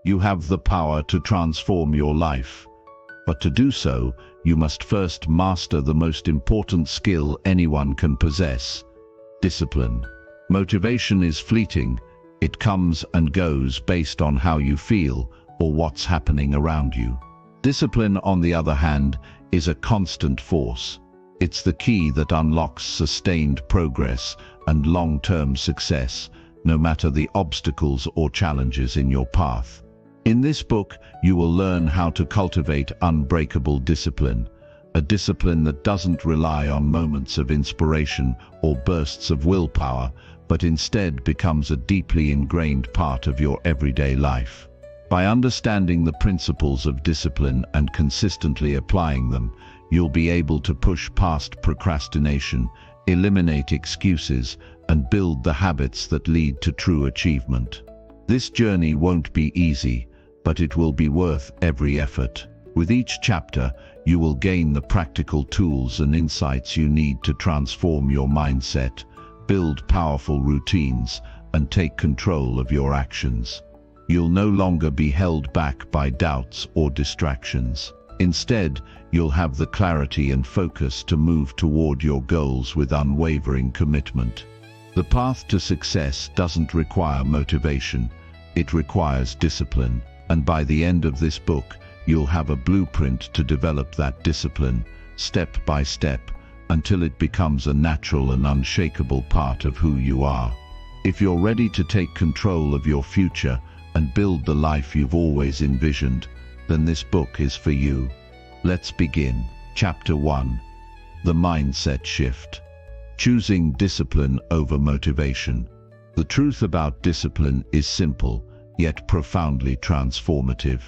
You have the power to transform your life. But to do so, you must first master the most important skill anyone can possess: discipline. Motivation is fleeting. It comes and goes based on how you feel or what's happening around you. Discipline, on the other hand, is a constant force. It's the key that unlocks sustained progress and long-term success, no matter the obstacles or challenges in your path. In this book, you will learn how to cultivate unbreakable discipline, a discipline that doesn't rely on moments of inspiration or bursts of willpower, but instead becomes a deeply ingrained part of your everyday life. By understanding the principles of discipline and consistently applying them, you'll be able to push past procrastination, eliminate excuses, and build the habits that lead to true achievement. This journey won't be easy, but it will be worth every effort. With each chapter, you will gain the practical tools and insights you need to transform your mindset, build powerful routines, and take control of your actions. You'll no longer be held back by doubts or distractions. Instead, you'll have the clarity and focus to move toward your goals with unwavering commitment. The path to success doesn't require motivation, it requires discipline. And by the end of this book, you'll have a blueprint to develop that discipline, step by step, until it becomes a natural and unshakable part of who you are. If you're ready to take control of your future and build the life you've always envisioned, then this book is for you. Let's begin. Chapter 1. The Mindset Shift. Choosing discipline over motivation. The truth about discipline is simple, yet profoundly transformative.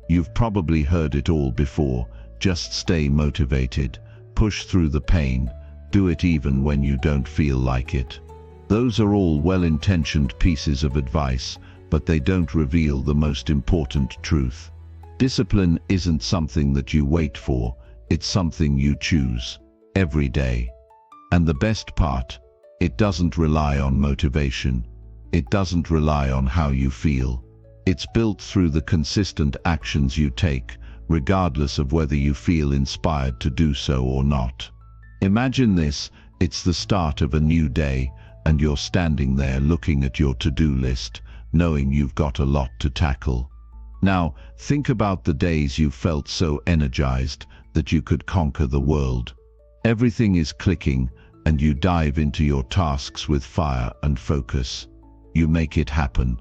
You've probably heard it all before: just stay motivated, push through the pain, do it even when you don't feel like it. Those are all well-intentioned pieces of advice, but they don't reveal the most important truth. Discipline isn't something that you wait for, it's something you choose, every day. And the best part, it doesn't rely on motivation. It doesn't rely on how you feel. It's built through the consistent actions you take, regardless of whether you feel inspired to do so or not. Imagine this: it's the start of a new day, and you're standing there looking at your to-do list, knowing you've got a lot to tackle. Now, think about the days you felt so energized that you could conquer the world. Everything is clicking, and you dive into your tasks with fire and focus. You make it happen.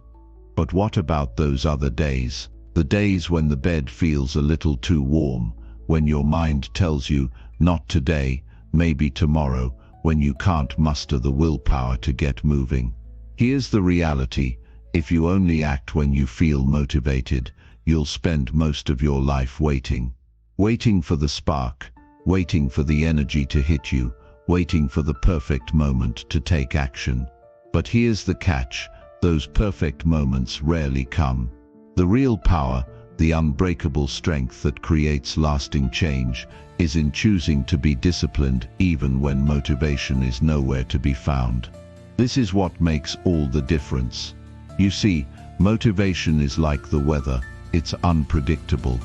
But what about those other days? The days when the bed feels a little too warm, when your mind tells you, not today, maybe tomorrow, when you can't muster the willpower to get moving. Here's the reality: if you only act when you feel motivated, you'll spend most of your life waiting. Waiting for the spark, waiting for the energy to hit you, waiting for the perfect moment to take action. But here's the catch: those perfect moments rarely come. The real power, the unbreakable strength that creates lasting change, is in choosing to be disciplined even when motivation is nowhere to be found. This is what makes all the difference. You see, motivation is like the weather: it's unpredictable.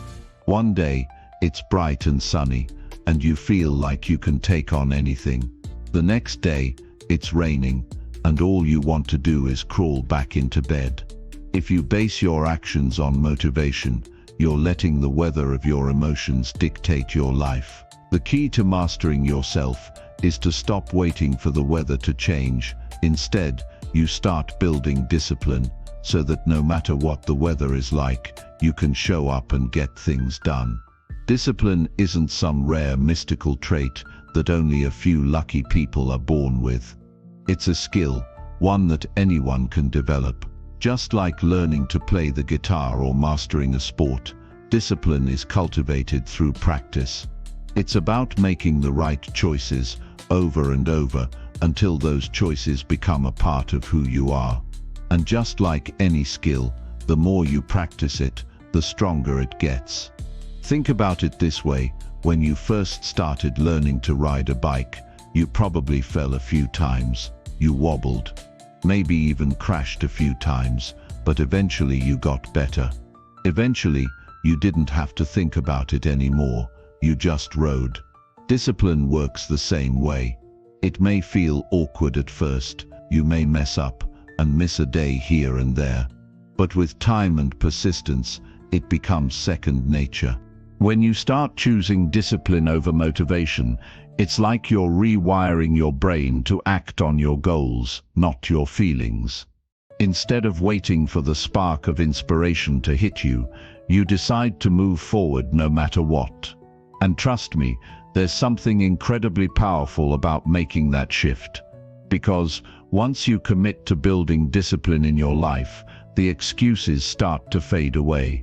One day, it's bright and sunny, and you feel like you can take on anything. The next day, it's raining, and all you want to do is crawl back into bed. If you base your actions on motivation, you're letting the weather of your emotions dictate your life. The key to mastering yourself is to stop waiting for the weather to change. Instead, you start building discipline, so that no matter what the weather is like, you can show up and get things done. Discipline isn't some rare mystical trait that only a few lucky people are born with. It's a skill, one that anyone can develop. Just like learning to play the guitar or mastering a sport, discipline is cultivated through practice. It's about making the right choices over and over until those choices become a part of who you are. And just like any skill, the more you practice it, the stronger it gets. Think about it this way: when you first started learning to ride a bike, you probably fell a few times. You wobbled, maybe even crashed a few times, but eventually you got better. Eventually, you didn't have to think about it anymore. You just rode. Discipline works the same way. It may feel awkward at first. You may mess up and miss a day here and there. But with time and persistence, it becomes second nature. When you start choosing discipline over motivation, it's like you're rewiring your brain to act on your goals, not your feelings. Instead of waiting for the spark of inspiration to hit you, you decide to move forward no matter what. And trust me, there's something incredibly powerful about making that shift. Because once you commit to building discipline in your life, the excuses start to fade away.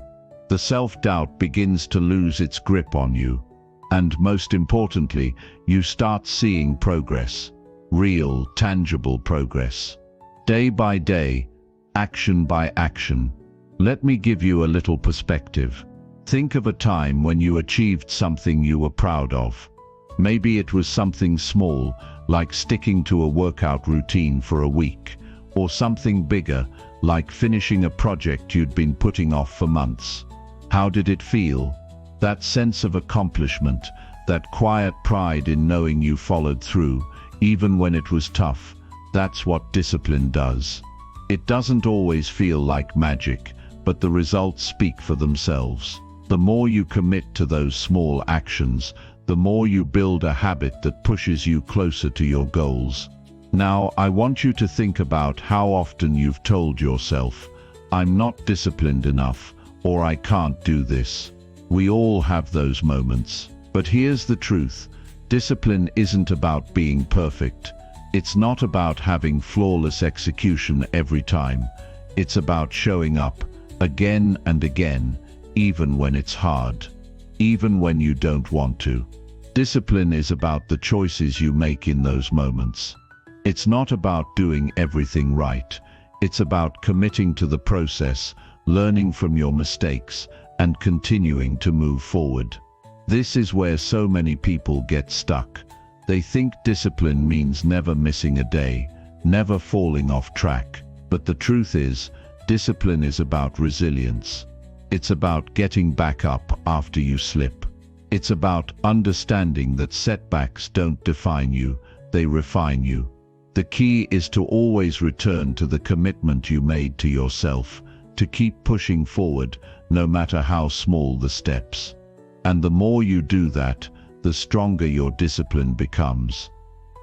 The self-doubt begins to lose its grip on you. And most importantly, you start seeing progress. Real, tangible progress. Day by day, action by action. Let me give you a little perspective. Think of a time when you achieved something you were proud of. Maybe it was something small, like sticking to a workout routine for a week, or something bigger, like finishing a project you'd been putting off for months. How did it feel? That sense of accomplishment, that quiet pride in knowing you followed through, even when it was tough, that's what discipline does. It doesn't always feel like magic, but the results speak for themselves. The more you commit to those small actions, the more you build a habit that pushes you closer to your goals. Now, I want you to think about how often you've told yourself, "I'm not disciplined enough," or "I can't do this." We all have those moments. But here's the truth. Discipline isn't about being perfect. It's not about having flawless execution every time. It's about showing up again and again, even when it's hard, even when you don't want to. Discipline is about the choices you make in those moments. It's not about doing everything right. It's about committing to the process, learning from your mistakes, and continuing to move forward. This is where so many people get stuck. They think discipline means never missing a day, never falling off track. But the truth is, discipline is about resilience. It's about getting back up after you slip. It's about understanding that setbacks don't define you, they refine you. The key is to always return to the commitment you made to yourself, to keep pushing forward, no matter how small the steps. And the more you do that, the stronger your discipline becomes.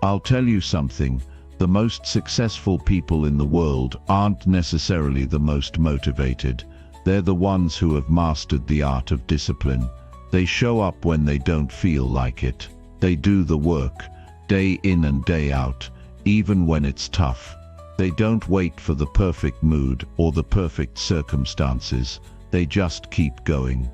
I'll tell you something, the most successful people in the world aren't necessarily the most motivated. They're the ones who have mastered the art of discipline. They show up when they don't feel like it. They do the work, day in and day out, even when it's tough. They don't wait for the perfect mood or the perfect circumstances. They just keep going.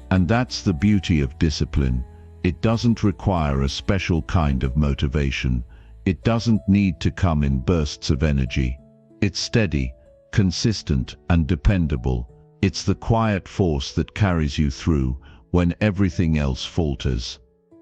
And that's the beauty of discipline. It doesn't require a special kind of motivation. It doesn't need to come in bursts of energy. It's steady, consistent, and dependable. It's the quiet force that carries you through when everything else falters.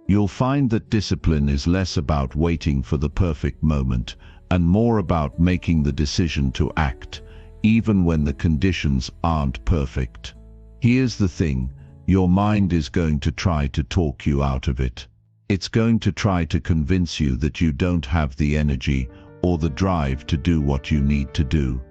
You'll find that discipline is less about waiting for the perfect moment and more about making the decision to act, even when the conditions aren't perfect. Here's the thing. Your mind is going to try to talk you out of it. It's going to try to convince you that you don't have the energy or the drive to do what you need to do.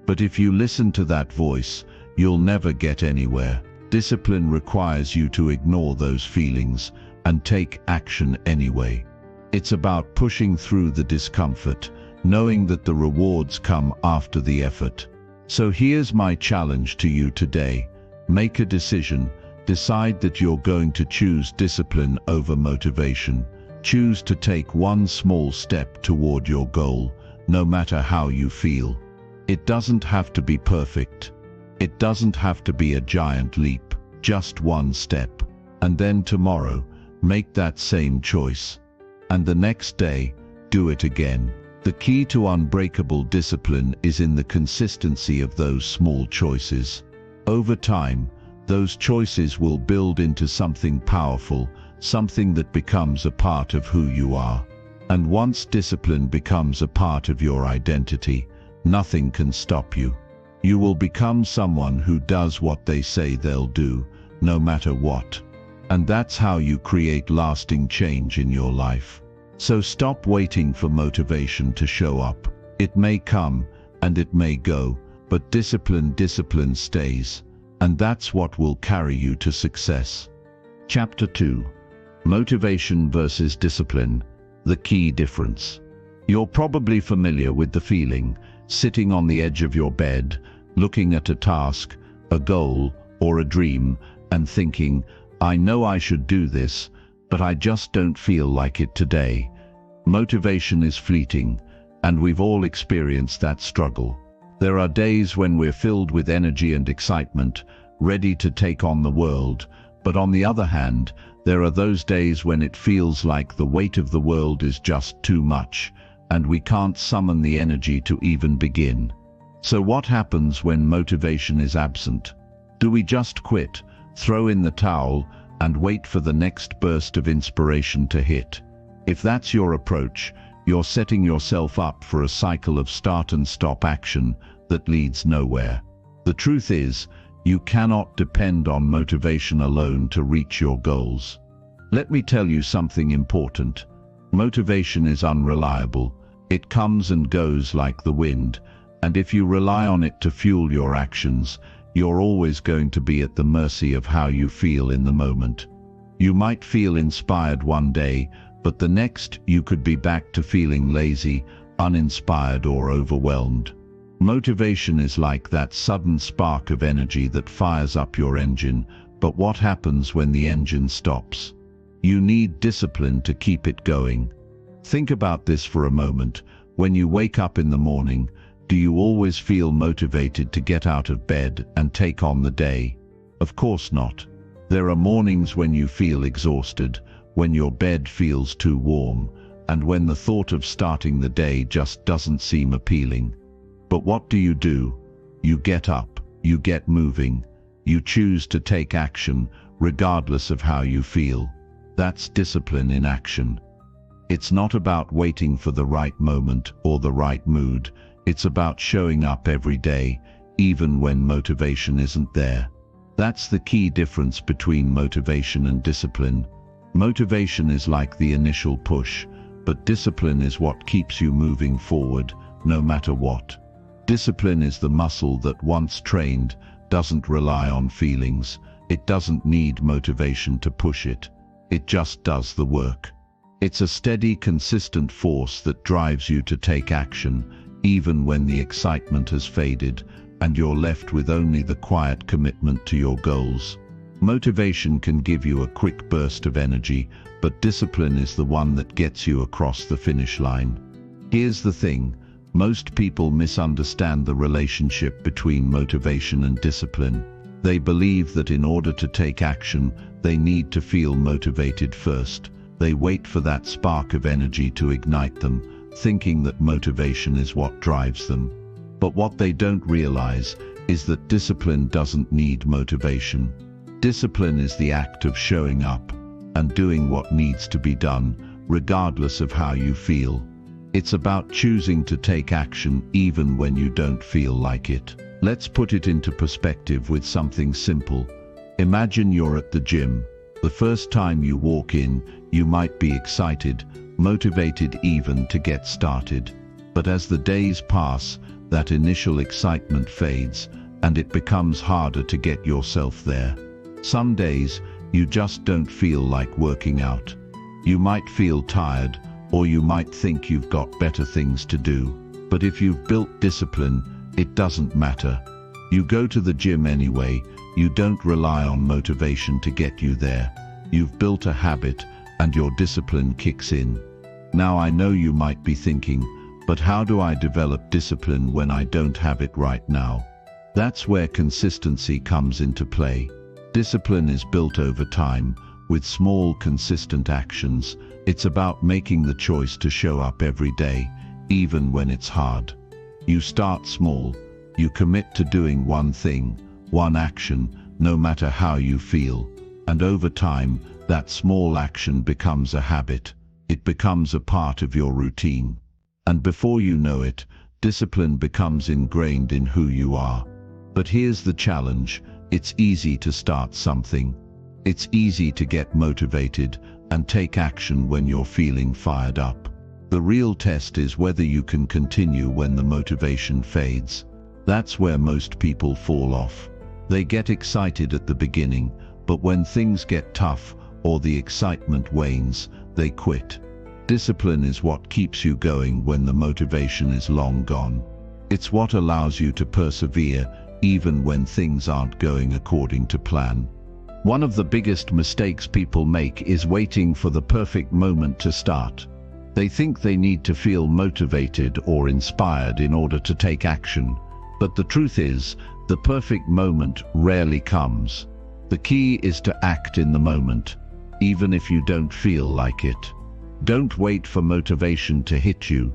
But if you listen to that voice, you'll never get anywhere. Discipline requires you to ignore those feelings and take action anyway. It's about pushing through the discomfort, knowing that the rewards come after the effort. So here's my challenge to you today. Make a decision. Decide that you're going to choose discipline over motivation. Choose to take one small step toward your goal, no matter how you feel. It doesn't have to be perfect. It doesn't have to be a giant leap, just one step. And then tomorrow, make that same choice. And the next day, do it again. The key to unbreakable discipline is in the consistency of those small choices. Over time, those choices will build into something powerful, something that becomes a part of who you are. And once discipline becomes a part of your identity, nothing can stop you. You will become someone who does what they say they'll do, no matter what. And that's how you create lasting change in your life. So stop waiting for motivation to show up. It may come and it may go, but discipline stays. And that's what will carry you to success. Chapter 2. Motivation versus discipline. The key difference. You're probably familiar with the feeling, sitting on the edge of your bed, looking at a task, a goal, or a dream, and thinking, I know I should do this, but I just don't feel like it today. Motivation is fleeting, and we've all experienced that struggle. There are days when we're filled with energy and excitement, ready to take on the world, but on the other hand, there are those days when it feels like the weight of the world is just too much, and we can't summon the energy to even begin. So what happens when motivation is absent? Do we just quit, throw in the towel, and wait for the next burst of inspiration to hit? If that's your approach, you're setting yourself up for a cycle of start and stop action that leads nowhere. The truth is, you cannot depend on motivation alone to reach your goals. Let me tell you something important. Motivation is unreliable. It comes and goes like the wind, and if you rely on it to fuel your actions, you're always going to be at the mercy of how you feel in the moment. You might feel inspired one day, but the next you could be back to feeling lazy, uninspired, or overwhelmed. Motivation is like that sudden spark of energy that fires up your engine, but what happens when the engine stops? You need discipline to keep it going. Think about this for a moment. When you wake up in the morning, do you always feel motivated to get out of bed and take on the day? Of course not. There are mornings when you feel exhausted, when your bed feels too warm, and when the thought of starting the day just doesn't seem appealing. But what do? You get up, you get moving, you choose to take action, regardless of how you feel. That's discipline in action. It's not about waiting for the right moment or the right mood. It's about showing up every day, even when motivation isn't there. That's the key difference between motivation and discipline. Motivation is like the initial push, but discipline is what keeps you moving forward, no matter what. Discipline is the muscle that, once trained, doesn't rely on feelings. It doesn't need motivation to push it. It just does the work. It's a steady, consistent force that drives you to take action, even when the excitement has faded and you're left with only the quiet commitment to your goals. Motivation can give you a quick burst of energy, but discipline is the one that gets you across the finish line. Here's the thing. Most people misunderstand the relationship between motivation and discipline. They believe that in order to take action, they need to feel motivated first. They wait for that spark of energy to ignite them, thinking that motivation is what drives them. But what they don't realize is that discipline doesn't need motivation. Discipline is the act of showing up and doing what needs to be done, regardless of how you feel. It's about choosing to take action even when you don't feel like it. Let's put it into perspective with something simple. Imagine you're at the gym. The first time you walk in, you might be excited, motivated even to get started. But as the days pass, that initial excitement fades, and it becomes harder to get yourself there. Some days, you just don't feel like working out. You might feel tired, or you might think you've got better things to do. But if you've built discipline, it doesn't matter. You go to the gym anyway. You don't rely on motivation to get you there. You've built a habit, and your discipline kicks in. Now I know you might be thinking, but how do I develop discipline when I don't have it right now? That's where consistency comes into play. Discipline is built over time, with small, consistent actions. It's about making the choice to show up every day, even when it's hard. You start small. You commit to doing one thing, one action, no matter how you feel. And over time, that small action becomes a habit. It becomes a part of your routine. And before you know it, discipline becomes ingrained in who you are. But here's the challenge: it's easy to start something. It's easy to get motivated and take action when you're feeling fired up. The real test is whether you can continue when the motivation fades. That's where most people fall off. They get excited at the beginning, but when things get tough or the excitement wanes, they quit. Discipline is what keeps you going when the motivation is long gone. It's what allows you to persevere even when things aren't going according to plan. One of the biggest mistakes people make is waiting for the perfect moment to start. They think they need to feel motivated or inspired in order to take action. But the truth is, the perfect moment rarely comes. The key is to act in the moment, even if you don't feel like it. Don't wait for motivation to hit you.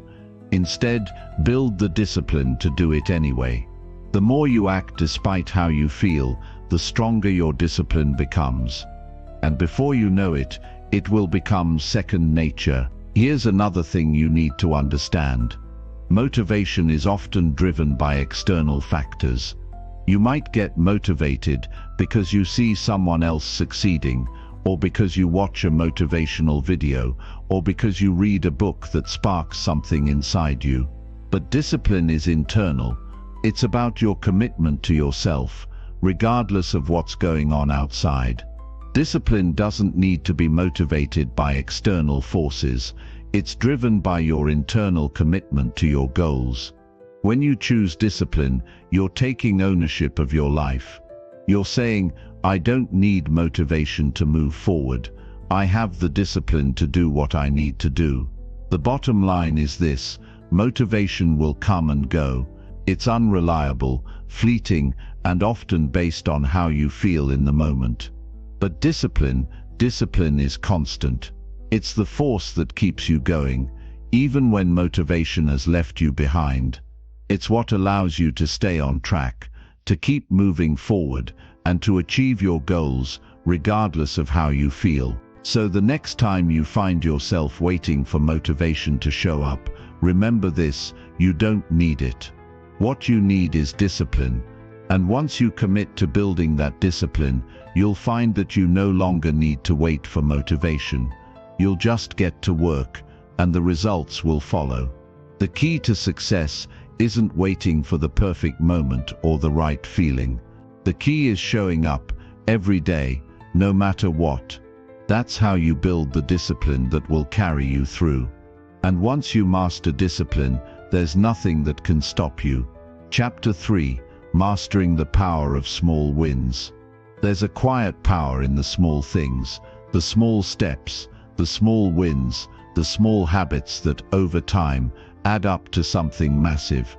Instead, build the discipline to do it anyway. The more you act despite how you feel, the stronger your discipline becomes. And before you know it, it will become second nature. Here's another thing you need to understand. Motivation is often driven by external factors. You might get motivated because you see someone else succeeding, or because you watch a motivational video, or because you read a book that sparks something inside you. But discipline is internal. It's about your commitment to yourself, regardless of what's going on outside. Discipline doesn't need to be motivated by external forces. It's driven by your internal commitment to your goals. When you choose discipline, you're taking ownership of your life. You're saying, I don't need motivation to move forward. I have the discipline to do what I need to do. The bottom line is this: motivation will come and go. It's unreliable, fleeting, and often based on how you feel in the moment. But discipline is constant. It's the force that keeps you going, even when motivation has left you behind. It's what allows you to stay on track, to keep moving forward, and to achieve your goals, regardless of how you feel. So the next time you find yourself waiting for motivation to show up, remember this: you don't need it. What you need is discipline. And once you commit to building that discipline, you'll find that you no longer need to wait for motivation. You'll just get to work, and the results will follow. The key to success isn't waiting for the perfect moment or the right feeling. The key is showing up every day, no matter what. That's how you build the discipline that will carry you through. And once you master discipline, there's nothing that can stop you. Chapter 3: Mastering the Power of Small Wins. There's a quiet power in the small things, the small steps, the small wins, the small habits that, over time, add up to something massive.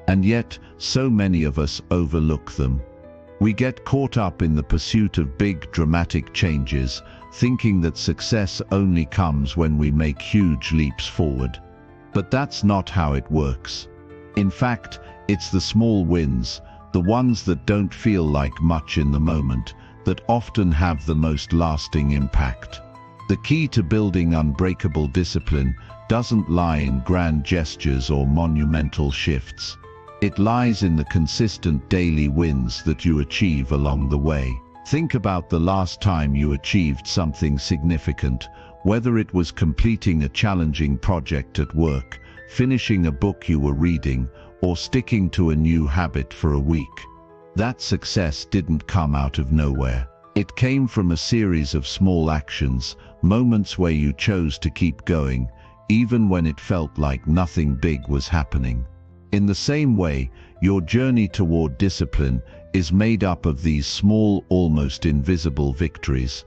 And yet, so many of us overlook them. We get caught up in the pursuit of big, dramatic changes, thinking that success only comes when we make huge leaps forward. But that's not how it works. In fact, it's the small wins, the ones that don't feel like much in the moment, that often have the most lasting impact. The key to building unbreakable discipline doesn't lie in grand gestures or monumental shifts. It lies in the consistent daily wins that you achieve along the way. Think about the last time you achieved something significant, whether it was completing a challenging project at work, finishing a book you were reading, or sticking to a new habit for a week. That success didn't come out of nowhere. It came from a series of small actions, moments where you chose to keep going, even when it felt like nothing big was happening. In the same way, your journey toward discipline is made up of these small, almost invisible victories.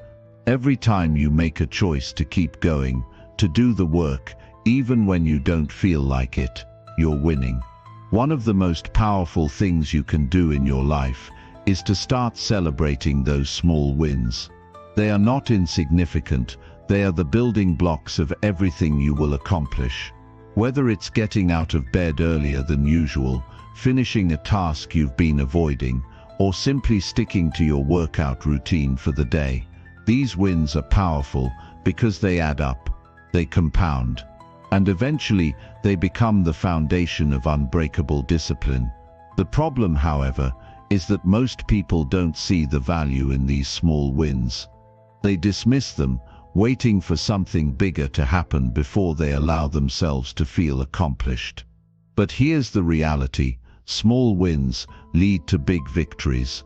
Every time you make a choice to keep going, to do the work, even when you don't feel like it, you're winning. One of the most powerful things you can do in your life is to start celebrating those small wins. They are not insignificant, they are the building blocks of everything you will accomplish. Whether it's getting out of bed earlier than usual, finishing a task you've been avoiding, or simply sticking to your workout routine for the day, these wins are powerful because they add up, they compound, and eventually they become the foundation of unbreakable discipline. The problem, however, is that most people don't see the value in these small wins. They dismiss them, waiting for something bigger to happen before they allow themselves to feel accomplished. But here's the reality: small wins lead to big victories.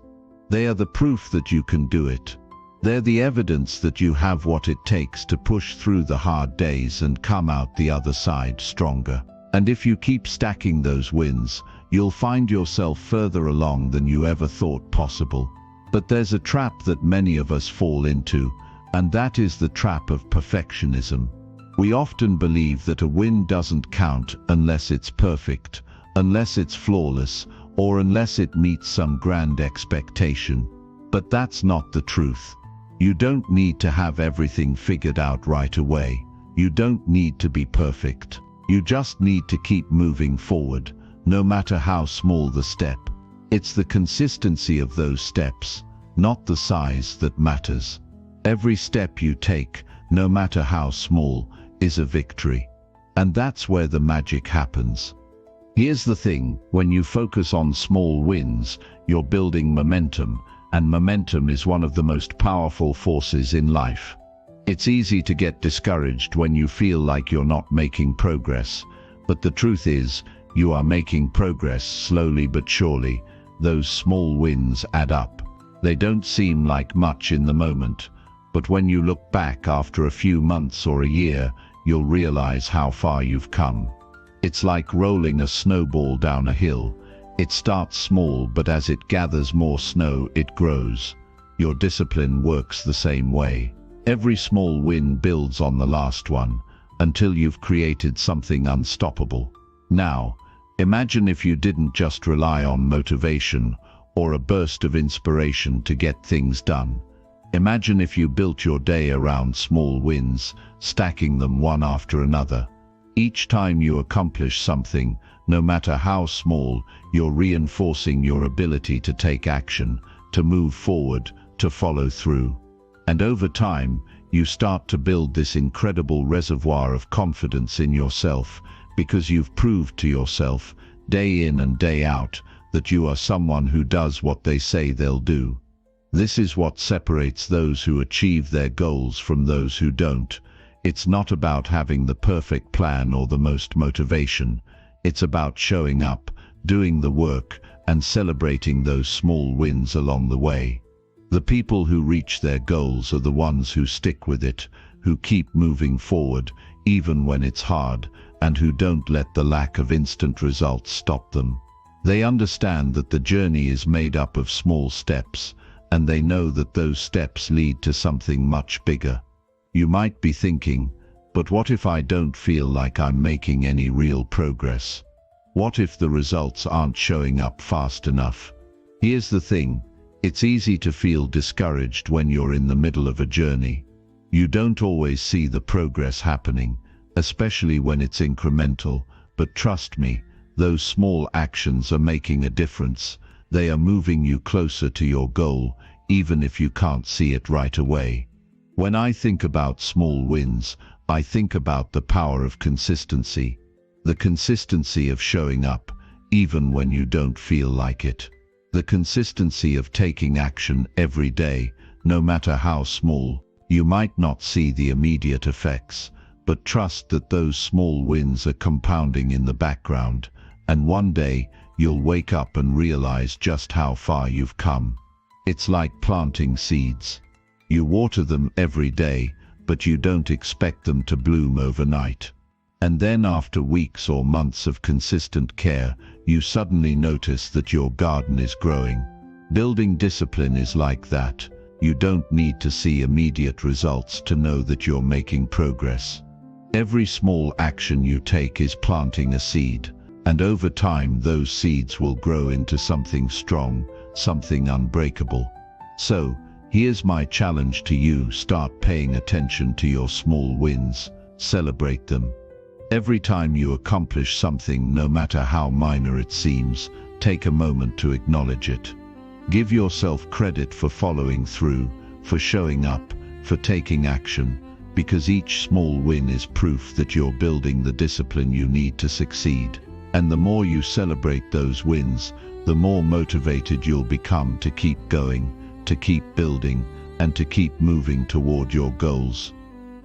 They are the proof that you can do it. They're the evidence that you have what it takes to push through the hard days and come out the other side stronger. And if you keep stacking those wins, you'll find yourself further along than you ever thought possible. But there's a trap that many of us fall into, and that is the trap of perfectionism. We often believe that a win doesn't count unless it's perfect, unless it's flawless, or unless it meets some grand expectation. But that's not the truth. You don't need to have everything figured out right away. You don't need to be perfect. You just need to keep moving forward, no matter how small the step. It's the consistency of those steps, not the size, that matters. Every step you take, no matter how small, is a victory. And that's where the magic happens. Here's the thing: when you focus on small wins, you're building momentum, and momentum is one of the most powerful forces in life. It's easy to get discouraged when you feel like you're not making progress, but the truth is, you are making progress slowly but surely. Those small wins add up. They don't seem like much in the moment, but when you look back after a few months or a year, you'll realize how far you've come. It's like rolling a snowball down a hill. It starts small, but as it gathers more snow, it grows. Your discipline works the same way. Every small win builds on the last one, until you've created something unstoppable. Now, imagine if you didn't just rely on motivation or a burst of inspiration to get things done. Imagine if you built your day around small wins, stacking them one after another. Each time you accomplish something, no matter how small, you're reinforcing your ability to take action, to move forward, to follow through. And over time, you start to build this incredible reservoir of confidence in yourself, because you've proved to yourself, day in and day out, that you are someone who does what they say they'll do. This is what separates those who achieve their goals from those who don't. It's not about having the perfect plan or the most motivation. It's about showing up, doing the work, and celebrating those small wins along the way. The people who reach their goals are the ones who stick with it, who keep moving forward, even when it's hard, and who don't let the lack of instant results stop them. They understand that the journey is made up of small steps, and they know that those steps lead to something much bigger. You might be thinking, but what if I don't feel like I'm making any real progress? What if the results aren't showing up fast enough? Here's the thing: it's easy to feel discouraged when you're in the middle of a journey. You don't always see the progress happening, especially when it's incremental, but trust me, those small actions are making a difference. They are moving you closer to your goal, even if you can't see it right away. When I think about small wins, I think about the power of consistency. The consistency of showing up, even when you don't feel like it. The consistency of taking action every day, no matter how small. You might not see the immediate effects, but trust that those small wins are compounding in the background, and one day you'll wake up and realize just how far you've come. It's like planting seeds. You water them every day, but you don't expect them to bloom overnight. And then after weeks or months of consistent care, you suddenly notice that your garden is growing. Building discipline is like that. You don't need to see immediate results to know that you're making progress. Every small action you take is planting a seed, and over time those seeds will grow into something strong, something unbreakable. So, here's my challenge to you: start paying attention to your small wins. Celebrate them. Every time you accomplish something, no matter how minor it seems, take a moment to acknowledge it. Give yourself credit for following through, for showing up, for taking action, because each small win is proof that you're building the discipline you need to succeed. And the more you celebrate those wins, the more motivated you'll become to keep going, to keep building, and to keep moving toward your goals.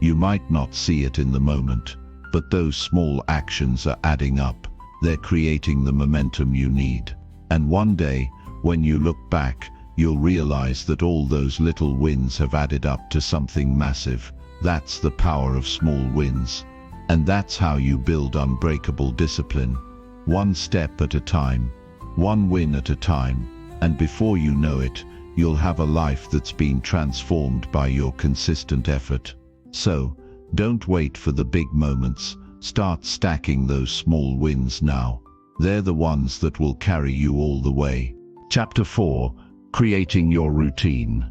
You might not see it in the moment, but those small actions are adding up. They're creating the momentum you need. And one day, when you look back, you'll realize that all those little wins have added up to something massive. That's the power of small wins. And that's how you build unbreakable discipline. One step at a time, one win at a time, and before you know it, you'll have a life that's been transformed by your consistent effort. So, don't wait for the big moments. Start stacking those small wins now. They're the ones that will carry you all the way. Chapter 4: Creating your routine.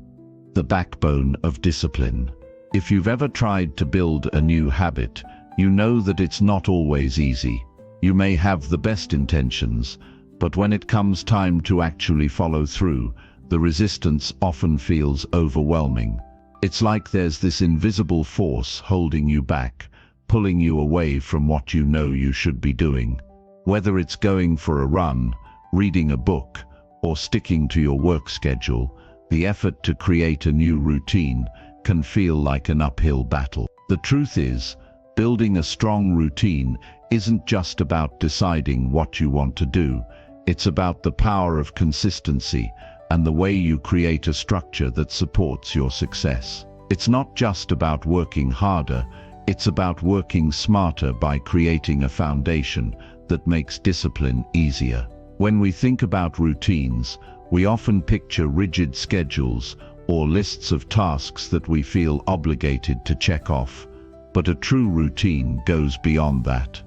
The backbone of discipline. If you've ever tried to build a new habit, you know that it's not always easy. You may have the best intentions, but when it comes time to actually follow through, the resistance often feels overwhelming. It's like there's this invisible force holding you back, pulling you away from what you know you should be doing. Whether it's going for a run, reading a book, or sticking to your work schedule, the effort to create a new routine can feel like an uphill battle. The truth is, building a strong routine isn't just about deciding what you want to do. It's about the power of consistency and the way you create a structure that supports your success. It's not just about working harder, it's about working smarter by creating a foundation that makes discipline easier. When we think about routines, we often picture rigid schedules or lists of tasks that we feel obligated to check off. But a true routine goes beyond that.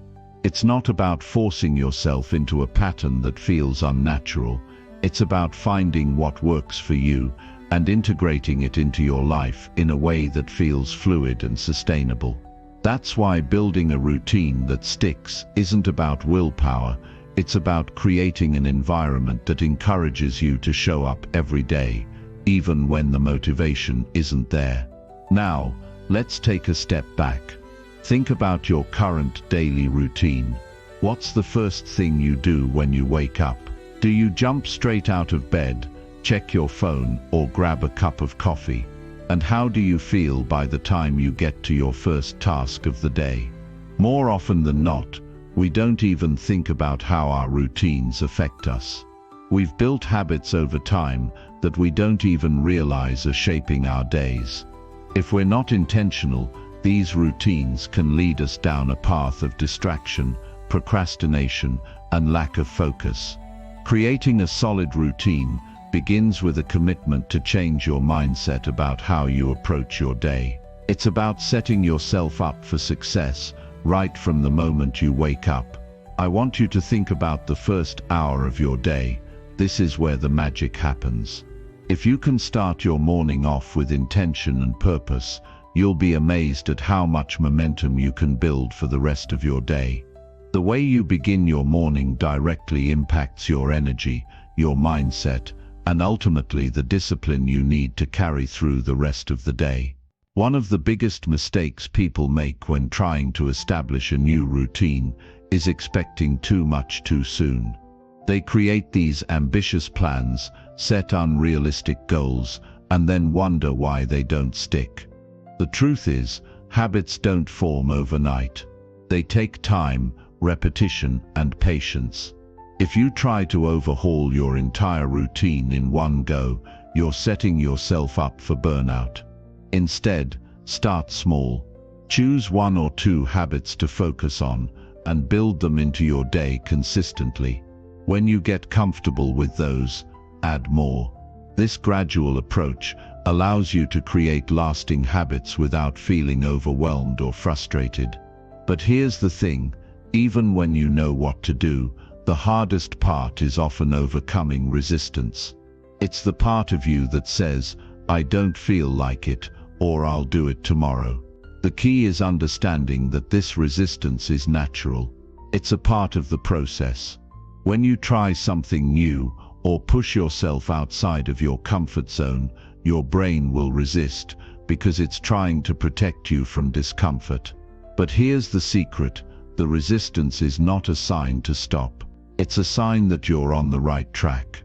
It's not about forcing yourself into a pattern that feels unnatural. It's about finding what works for you and integrating it into your life in a way that feels fluid and sustainable. That's why building a routine that sticks isn't about willpower. It's about creating an environment that encourages you to show up every day, even when the motivation isn't there. Now, let's take a step back. Think about your current daily routine. What's the first thing you do when you wake up? Do you jump straight out of bed, check your phone, or grab a cup of coffee? And how do you feel by the time you get to your first task of the day? More often than not, we don't even think about how our routines affect us. We've built habits over time that we don't even realize are shaping our days. If we're not intentional, these routines can lead us down a path of distraction, procrastination, and lack of focus. Creating a solid routine begins with a commitment to change your mindset about how you approach your day. It's about setting yourself up for success right from the moment you wake up. I want you to think about the first hour of your day. This is where the magic happens. If you can start your morning off with intention and purpose, you'll be amazed at how much momentum you can build for the rest of your day. The way you begin your morning directly impacts your energy, your mindset, and ultimately the discipline you need to carry through the rest of the day. One of the biggest mistakes people make when trying to establish a new routine is expecting too much too soon. They create these ambitious plans, set unrealistic goals, and then wonder why they don't stick. The truth is, habits don't form overnight. They take time, repetition, and patience. If you try to overhaul your entire routine in one go, you're setting yourself up for burnout. Instead, start small. Choose 1 or 2 habits to focus on and build them into your day consistently. When you get comfortable with those, add more. This gradual approach allows you to create lasting habits without feeling overwhelmed or frustrated. But here's the thing, even when you know what to do, the hardest part is often overcoming resistance. It's the part of you that says, "I don't feel like it," or "I'll do it tomorrow." The key is understanding that this resistance is natural. It's a part of the process. When you try something new or push yourself outside of your comfort zone, your brain will resist because it's trying to protect you from discomfort. But here's the secret: The resistance is not a sign to stop. It's a sign that you're on the right track.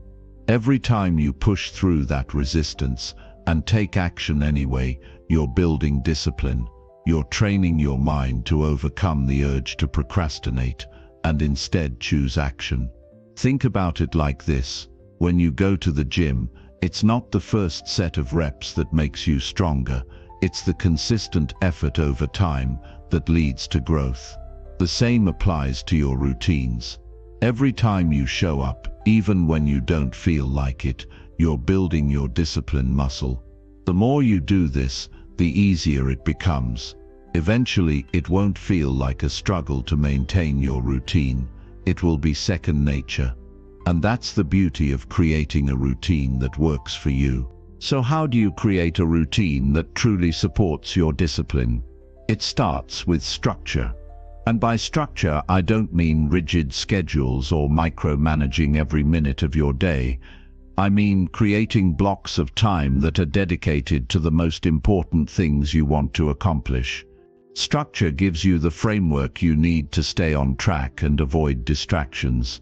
Every time you push through that resistance and take action anyway, you're building discipline. You're training your mind to overcome the urge to procrastinate and instead choose action. Think about it like this. When you go to the gym, it's not the first set of reps that makes you stronger. It's the consistent effort over time that leads to growth. The same applies to your routines. Every time you show up, even when you don't feel like it, you're building your discipline muscle. The more you do this, the easier it becomes. Eventually, it won't feel like a struggle to maintain your routine. It will be second nature. And that's the beauty of creating a routine that works for you. So how do you create a routine that truly supports your discipline? It starts with structure. And by structure, I don't mean rigid schedules or micromanaging every minute of your day. I mean creating blocks of time that are dedicated to the most important things you want to accomplish. Structure gives you the framework you need to stay on track and avoid distractions.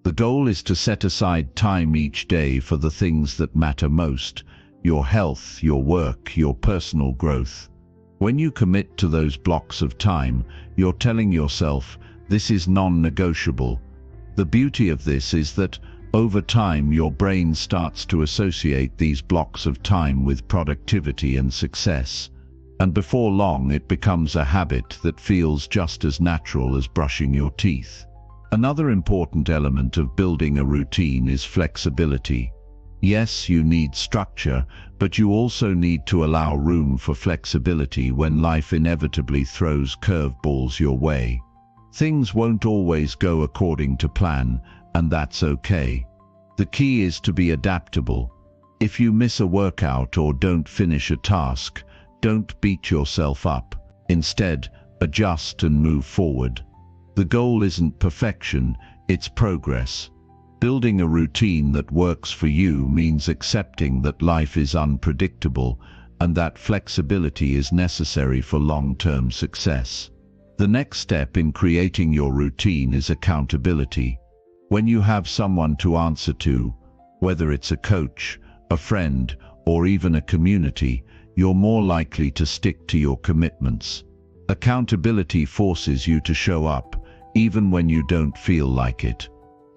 The goal is to set aside time each day for the things that matter most: your health, your work, your personal growth. When you commit to those blocks of time, you're telling yourself, this is non-negotiable. The beauty of this is that, over time, your brain starts to associate these blocks of time with productivity and success. And before long, it becomes a habit that feels just as natural as brushing your teeth. Another important element of building a routine is flexibility. Yes, you need structure, but you also need to allow room for flexibility when life inevitably throws curveballs your way. Things won't always go according to plan, and that's okay. The key is to be adaptable. If you miss a workout or don't finish a task, don't beat yourself up. Instead, adjust and move forward. The goal isn't perfection, it's progress. Building a routine that works for you means accepting that life is unpredictable and that flexibility is necessary for long-term success. The next step in creating your routine is accountability. When you have someone to answer to, whether it's a coach, a friend, or even a community, you're more likely to stick to your commitments. Accountability forces you to show up, even when you don't feel like it.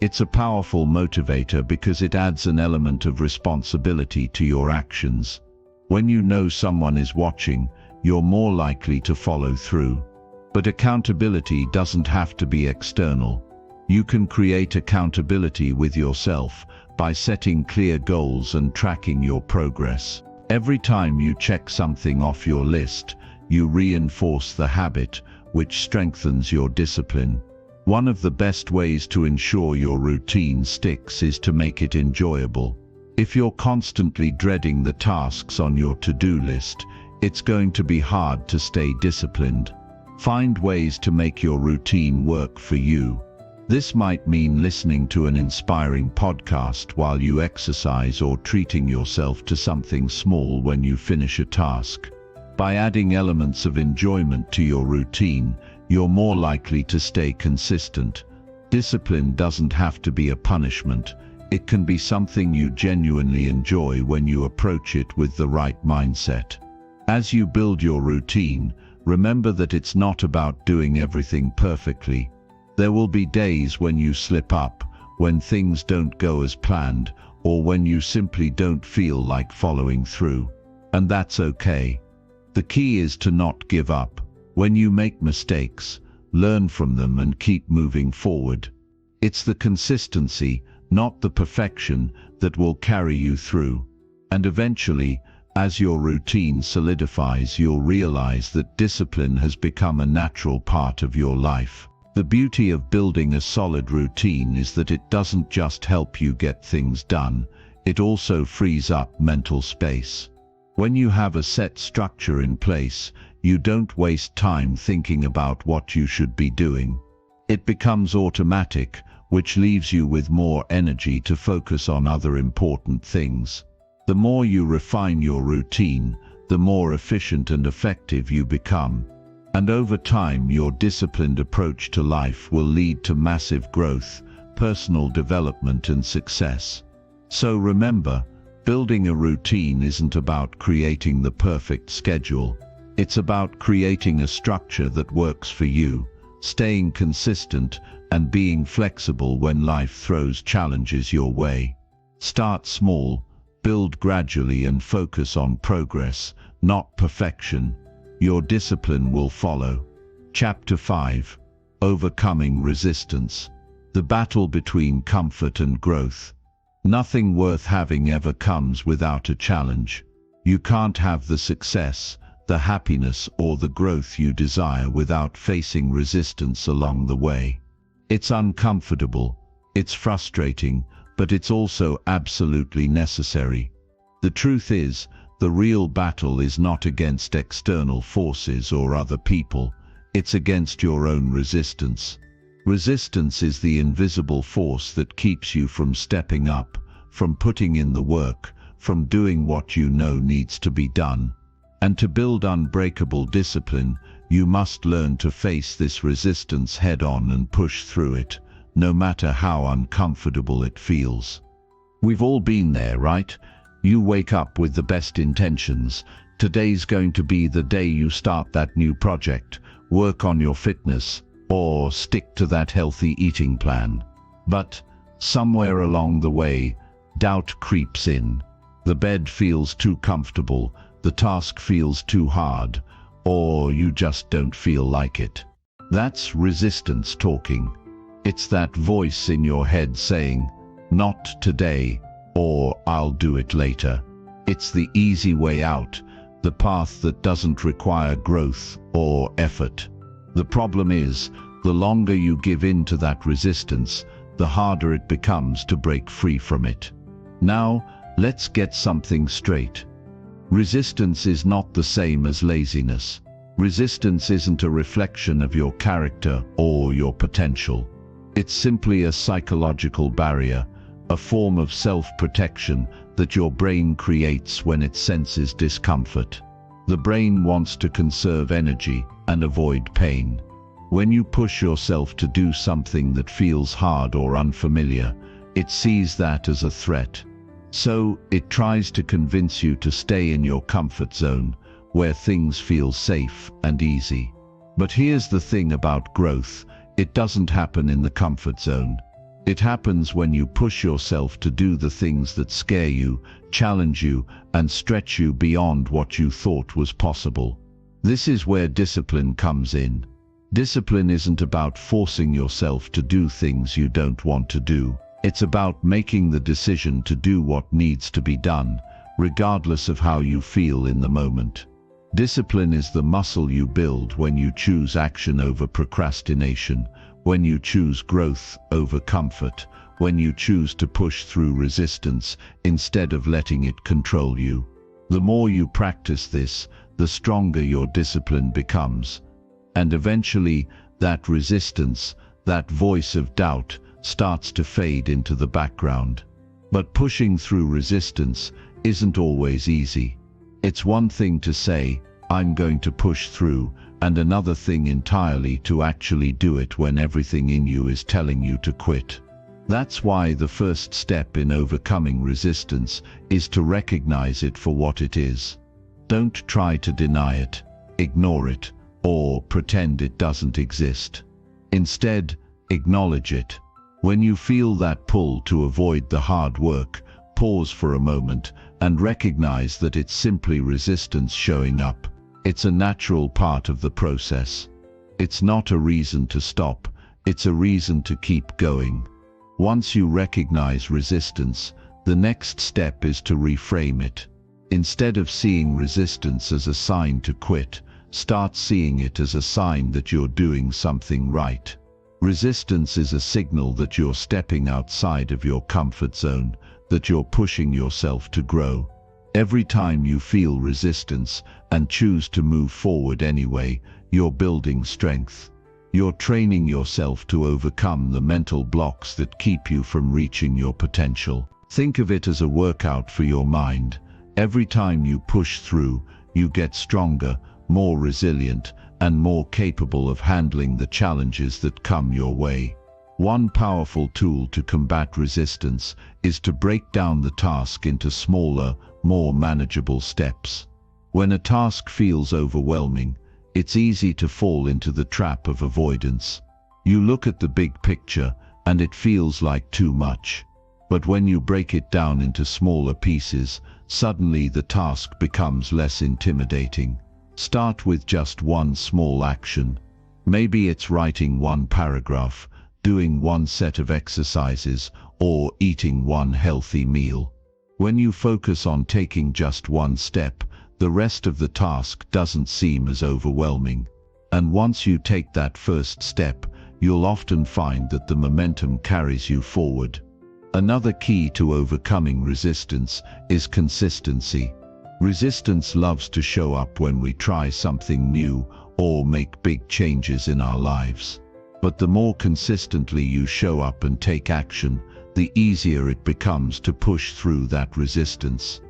It's a powerful motivator because it adds an element of responsibility to your actions. When you know someone is watching, you're more likely to follow through. But accountability doesn't have to be external. You can create accountability with yourself by setting clear goals and tracking your progress. Every time you check something off your list, you reinforce the habit, which strengthens your discipline. One of the best ways to ensure your routine sticks is to make it enjoyable. If you're constantly dreading the tasks on your to-do list, it's going to be hard to stay disciplined. Find ways to make your routine work for you. This might mean listening to an inspiring podcast while you exercise or treating yourself to something small when you finish a task. By adding elements of enjoyment to your routine, you're more likely to stay consistent. Discipline doesn't have to be a punishment. It can be something you genuinely enjoy when you approach it with the right mindset. As you build your routine, remember that it's not about doing everything perfectly. There will be days when you slip up, when things don't go as planned, or when you simply don't feel like following through. And that's okay. The key is to not give up. When you make mistakes, learn from them and keep moving forward. It's the consistency, not the perfection, that will carry you through. And eventually, as your routine solidifies, you'll realize that discipline has become a natural part of your life. The beauty of building a solid routine is that it doesn't just help you get things done, it also frees up mental space. When you have a set structure in place, you don't waste time thinking about what you should be doing. It becomes automatic, which leaves you with more energy to focus on other important things. The more you refine your routine, the more efficient and effective you become. And over time, your disciplined approach to life will lead to massive growth, personal development, and success. So remember, building a routine isn't about creating the perfect schedule. It's about creating a structure that works for you, staying consistent, and being flexible when life throws challenges your way. Start small, build gradually, and focus on progress, not perfection. Your discipline will follow. Chapter 5. Overcoming Resistance. The battle between comfort and growth. Nothing worth having ever comes without a challenge. You can't have the success, the happiness, or the growth you desire without facing resistance along the way. It's uncomfortable, it's frustrating, but it's also absolutely necessary. The truth is, the real battle is not against external forces or other people, it's against your own resistance. Resistance is the invisible force that keeps you from stepping up, from putting in the work, from doing what you know needs to be done. And to build unbreakable discipline, you must learn to face this resistance head-on and push through it, no matter how uncomfortable it feels. We've all been there, right? You wake up with the best intentions. Today's going to be the day you start that new project, work on your fitness, or stick to that healthy eating plan. But somewhere along the way, doubt creeps in. The bed feels too comfortable, the task feels too hard, or you just don't feel like it. That's resistance talking. It's that voice in your head saying, "Not today," or "I'll do it later." It's the easy way out, the path that doesn't require growth or effort. The problem is, the longer you give in to that resistance, the harder it becomes to break free from it. Now, let's get something straight. Resistance is not the same as laziness. Resistance isn't a reflection of your character or your potential. It's simply a psychological barrier, a form of self-protection that your brain creates when it senses discomfort. The brain wants to conserve energy and avoid pain. When you push yourself to do something that feels hard or unfamiliar, it sees that as a threat. So, it tries to convince you to stay in your comfort zone, where things feel safe and easy. But here's the thing about growth, it doesn't happen in the comfort zone. It happens when you push yourself to do the things that scare you, challenge you, and stretch you beyond what you thought was possible. This is where discipline comes in. Discipline isn't about forcing yourself to do things you don't want to do. It's about making the decision to do what needs to be done, regardless of how you feel in the moment. Discipline is the muscle you build when you choose action over procrastination, when you choose growth over comfort, when you choose to push through resistance instead of letting it control you. The more you practice this, the stronger your discipline becomes. And eventually, that resistance, that voice of doubt, starts to fade into the background. But pushing through resistance isn't always easy. It's one thing to say, "I'm going to push through," and another thing entirely to actually do it when everything in you is telling you to quit. That's why the first step in overcoming resistance is to recognize it for what it is. Don't try to deny it, ignore it, or pretend it doesn't exist. Instead, acknowledge it. When you feel that pull to avoid the hard work, pause for a moment and recognize that it's simply resistance showing up. It's a natural part of the process. It's not a reason to stop, it's a reason to keep going. Once you recognize resistance, the next step is to reframe it. Instead of seeing resistance as a sign to quit, start seeing it as a sign that you're doing something right. Resistance is a signal that you're stepping outside of your comfort zone, that you're pushing yourself to grow. Every time you feel resistance and choose to move forward anyway, you're building strength. You're training yourself to overcome the mental blocks that keep you from reaching your potential. Think of it as a workout for your mind. Every time you push through, you get stronger, more resilient, and more capable of handling the challenges that come your way. One powerful tool to combat resistance is to break down the task into smaller, more manageable steps. When a task feels overwhelming, it's easy to fall into the trap of avoidance. You look at the big picture and it feels like too much. But when you break it down into smaller pieces, suddenly the task becomes less intimidating. Start with just one small action. Maybe it's writing one paragraph, doing one set of exercises, or eating one healthy meal. When you focus on taking just one step, the rest of the task doesn't seem as overwhelming. And once you take that first step, you'll often find that the momentum carries you forward. Another key to overcoming resistance is consistency. Resistance loves to show up when we try something new or make big changes in our lives. But the more consistently you show up and take action, the easier it becomes to push through that resistance.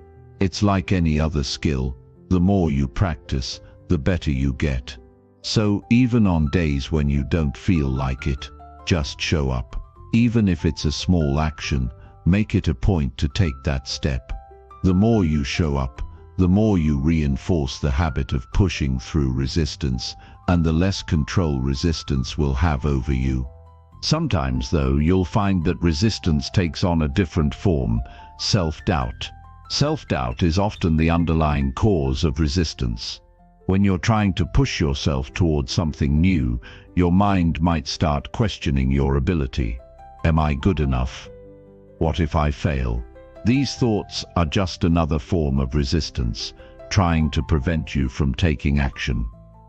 It's like any other skill. The more you practice, the better you get. So even on days when you don't feel like it, just show up. Even if it's a small action, make it a point to take that step. The more you show up, the more you reinforce the habit of pushing through resistance, and the less control resistance will have over you. Sometimes, though, you'll find that resistance takes on a different form: self-doubt. Self-doubt is often the underlying cause of resistance. When you're trying to push yourself towards something new, your mind might start questioning your ability. Am I good enough? What if I fail? These thoughts are just another form of resistance, trying to prevent you from taking action.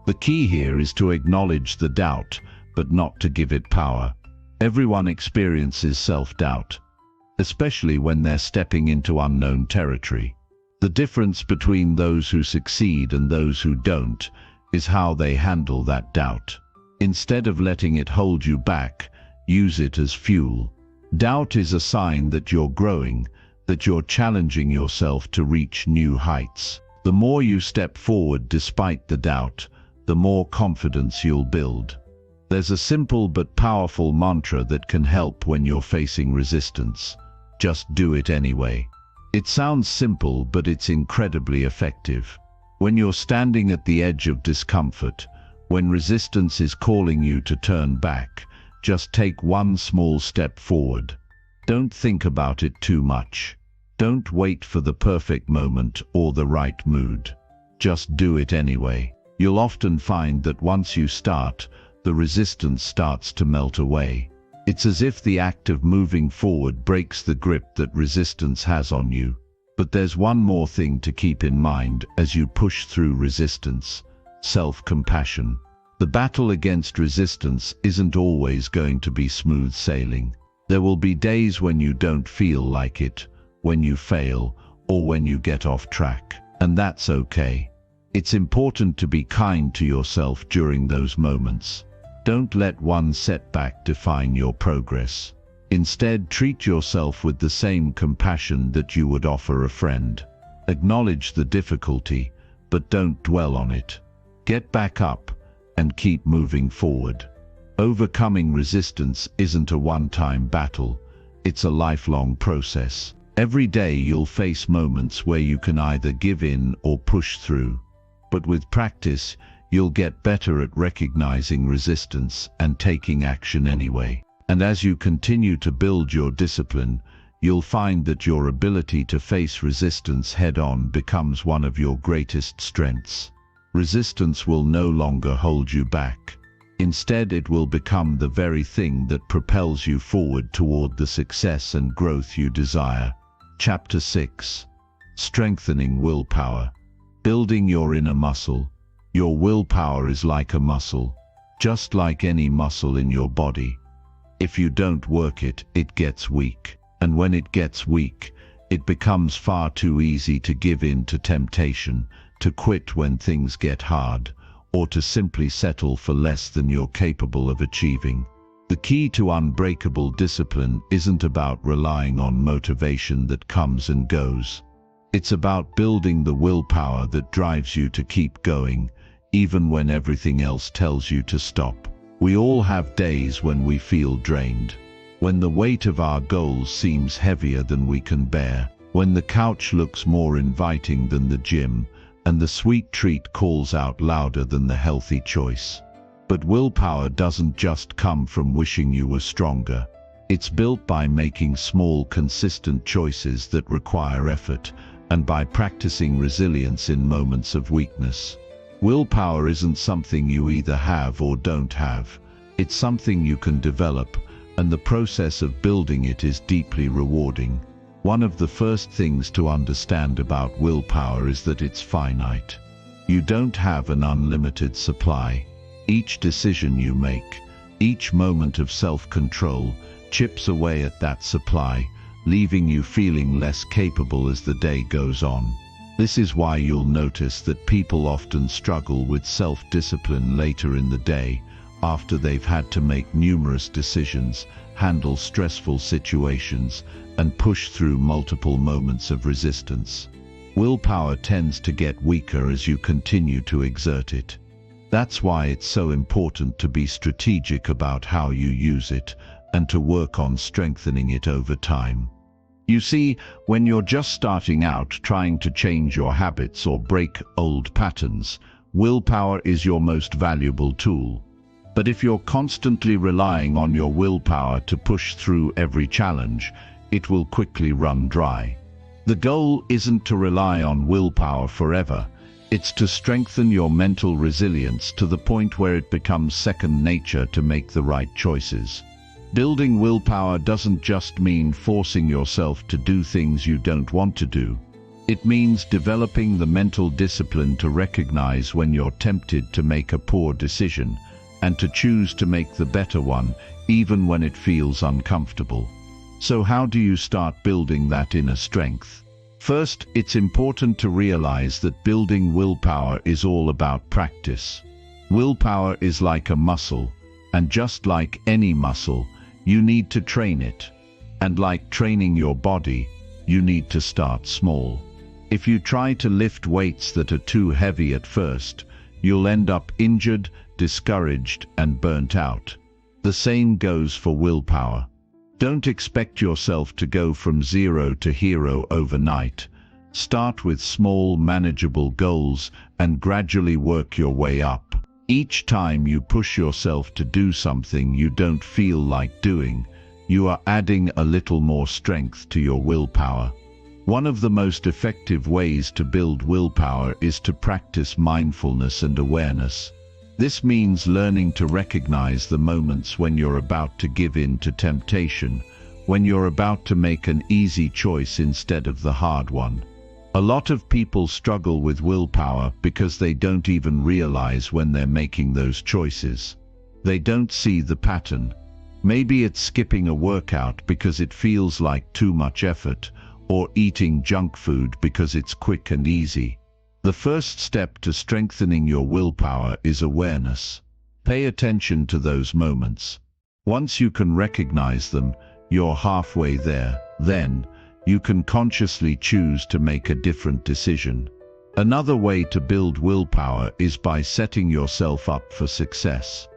The key here is to acknowledge the doubt, but not to give it power. Everyone experiences self-doubt, especially when they're stepping into unknown territory. The difference between those who succeed and those who don't is how they handle that doubt. Instead of letting it hold you back, use it as fuel. Doubt is a sign that you're growing, that you're challenging yourself to reach new heights. The more you step forward despite the doubt, the more confidence you'll build. There's a simple but powerful mantra that can help when you're facing resistance. Just do it anyway. It sounds simple, but it's incredibly effective. When you're standing at the edge of discomfort, when resistance is calling you to turn back, just take one small step forward. Don't think about it too much. Don't wait for the perfect moment or the right mood. Just do it anyway. You'll often find that once you start, the resistance starts to melt away. It's as if the act of moving forward breaks the grip that resistance has on you. But there's one more thing to keep in mind as you push through resistance: self-compassion. The battle against resistance isn't always going to be smooth sailing. There will be days when you don't feel like it, when you fail, or when you get off track. And that's okay. It's important to be kind to yourself during those moments. Don't let one setback define your progress. Instead, treat yourself with the same compassion that you would offer a friend. Acknowledge the difficulty, but don't dwell on it. Get back up and keep moving forward. Overcoming resistance isn't a one-time battle, it's a lifelong process. Every day you'll face moments where you can either give in or push through. But with practice, you'll get better at recognizing resistance and taking action anyway. And as you continue to build your discipline, you'll find that your ability to face resistance head-on becomes one of your greatest strengths. Resistance will no longer hold you back. Instead, it will become the very thing that propels you forward toward the success and growth you desire. Chapter 6. Strengthening willpower. Building your inner muscle. Your willpower is like a muscle, just like any muscle in your body. If you don't work it, it gets weak. And when it gets weak, it becomes far too easy to give in to temptation, to quit when things get hard, or to simply settle for less than you're capable of achieving. The key to unbreakable discipline isn't about relying on motivation that comes and goes. It's about building the willpower that drives you to keep going, even when everything else tells you to stop. We all have days when we feel drained, when the weight of our goals seems heavier than we can bear, when the couch looks more inviting than the gym, and the sweet treat calls out louder than the healthy choice. But willpower doesn't just come from wishing you were stronger. It's built by making small, consistent choices that require effort, and by practicing resilience in moments of weakness. Willpower isn't something you either have or don't have. It's something you can develop, and the process of building it is deeply rewarding. One of the first things to understand about willpower is that it's finite. You don't have an unlimited supply. Each decision you make, each moment of self-control, chips away at that supply, leaving you feeling less capable as the day goes on. This is why you'll notice that people often struggle with self-discipline later in the day, after they've had to make numerous decisions, handle stressful situations, and push through multiple moments of resistance. Willpower tends to get weaker as you continue to exert it. That's why it's so important to be strategic about how you use it, and to work on strengthening it over time. You see, when you're just starting out trying to change your habits or break old patterns, willpower is your most valuable tool. But if you're constantly relying on your willpower to push through every challenge, it will quickly run dry. The goal isn't to rely on willpower forever. It's to strengthen your mental resilience to the point where it becomes second nature to make the right choices. Building willpower doesn't just mean forcing yourself to do things you don't want to do. It means developing the mental discipline to recognize when you're tempted to make a poor decision, and to choose to make the better one, even when it feels uncomfortable. So how do you start building that inner strength? First, it's important to realize that building willpower is all about practice. Willpower is like a muscle, and just like any muscle, you need to train it. And like training your body, you need to start small. If you try to lift weights that are too heavy at first, you'll end up injured, discouraged, and burnt out. The same goes for willpower. Don't expect yourself to go from zero to hero overnight. Start with small, manageable goals and gradually work your way up. Each time you push yourself to do something you don't feel like doing, you are adding a little more strength to your willpower. One of the most effective ways to build willpower is to practice mindfulness and awareness. This means learning to recognize the moments when you're about to give in to temptation, when you're about to make an easy choice instead of the hard one. A lot of people struggle with willpower because they don't even realize when they're making those choices. They don't see the pattern. Maybe it's skipping a workout because it feels like too much effort, or eating junk food because it's quick and easy. The first step to strengthening your willpower is awareness. Pay attention to those moments. Once you can recognize them, you're halfway there. Then, you can consciously choose to make a different decision. Another way to build willpower is by setting yourself up for success.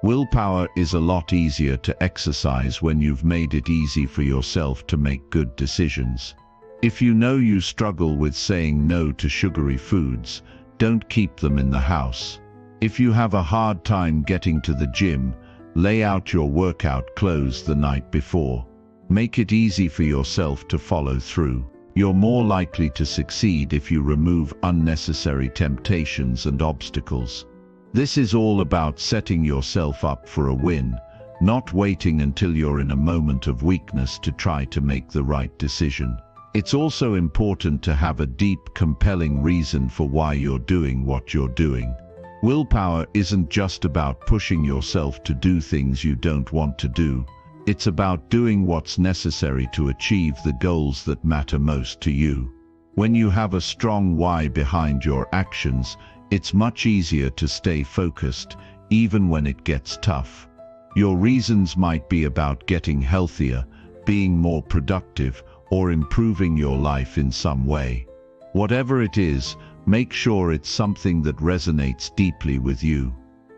Willpower is a lot easier to exercise when you've made it easy for yourself to make good decisions. If you know you struggle with saying no to sugary foods, don't keep them in the house. If you have a hard time getting to the gym, lay out your workout clothes the night before. Make it easy for yourself to follow through. You're more likely to succeed if you remove unnecessary temptations and obstacles. This is all about setting yourself up for a win, not waiting until you're in a moment of weakness to try to make the right decision. It's also important to have a deep, compelling reason for why you're doing what you're doing. Willpower isn't just about pushing yourself to do things you don't want to do. It's about doing what's necessary to achieve the goals that matter most to you. When you have a strong why behind your actions, it's much easier to stay focused, even when it gets tough. Your reasons might be about getting healthier, being more productive, or improving your life in some way. Whatever it is, Make sure it's something that resonates deeply with you.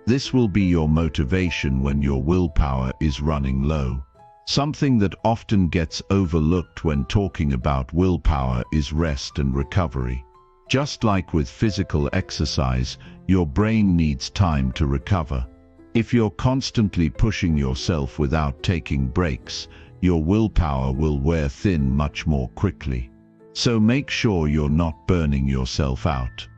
This will be your motivation when your willpower is running low. Something that often gets overlooked when talking about willpower is rest and recovery. Just like with physical exercise, your brain needs time to recover. If you're constantly pushing yourself without taking breaks, your willpower will wear thin much more quickly. So make sure you're not burning yourself out.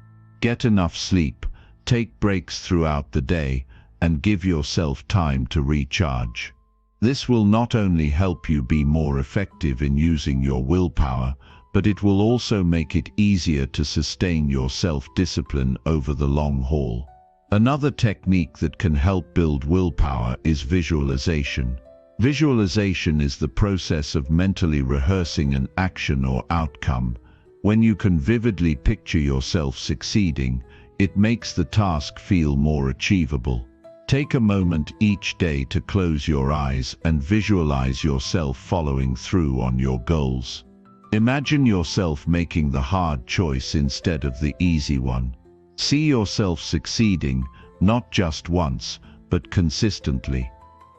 Get enough sleep, take breaks throughout the day, and give yourself time to recharge. This will not only help you be more effective in using your willpower, but it will also make it easier to sustain your self-discipline over the long haul. Another technique that can help build willpower is visualization. Visualization is the process of mentally rehearsing an action or outcome. When you can vividly picture yourself succeeding, it makes the task feel more achievable. Take a moment each day to close your eyes and visualize yourself following through on your goals. Imagine yourself making the hard choice instead of the easy one. See yourself succeeding, not just once, but consistently.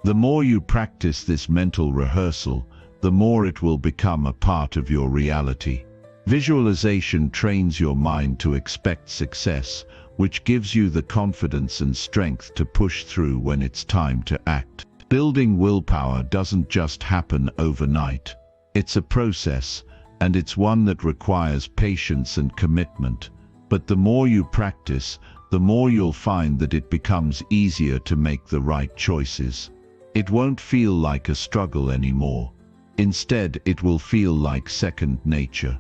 The more you practice this mental rehearsal, the more it will become a part of your reality. Visualization trains your mind to expect success, which gives you the confidence and strength to push through when it's time to act. Building willpower doesn't just happen overnight. It's a process, and it's one that requires patience and commitment. But the more you practice, the more you'll find that it becomes easier to make the right choices. It won't feel like a struggle anymore. Instead, it will feel like second nature.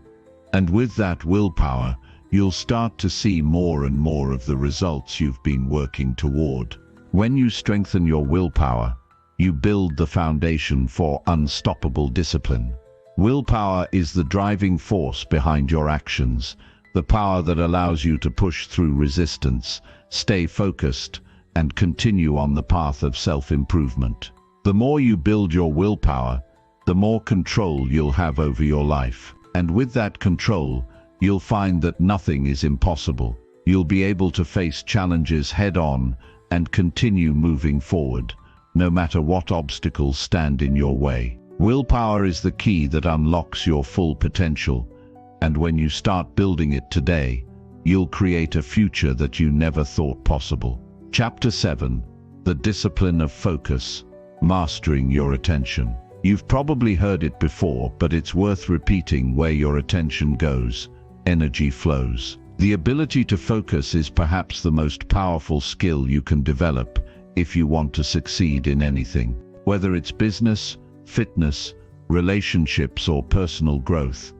And with that willpower, you'll start to see more and more of the results you've been working toward. When you strengthen your willpower, you build the foundation for unstoppable discipline. Willpower is the driving force behind your actions, the power that allows you to push through resistance, stay focused, and continue on the path of self-improvement. The more you build your willpower, the more control you'll have over your life. And with that control, you'll find that nothing is impossible. You'll be able to face challenges head-on and continue moving forward, no matter what obstacles stand in your way. Willpower is the key that unlocks your full potential, and when you start building it today, you'll create a future that you never thought possible. Chapter 7. The Discipline of Focus. Mastering your attention. You've probably heard it before, but it's worth repeating: where your attention goes, energy flows. The ability to focus is perhaps the most powerful skill you can develop if you want to succeed in anything. Whether it's business, fitness, relationships, or personal growth,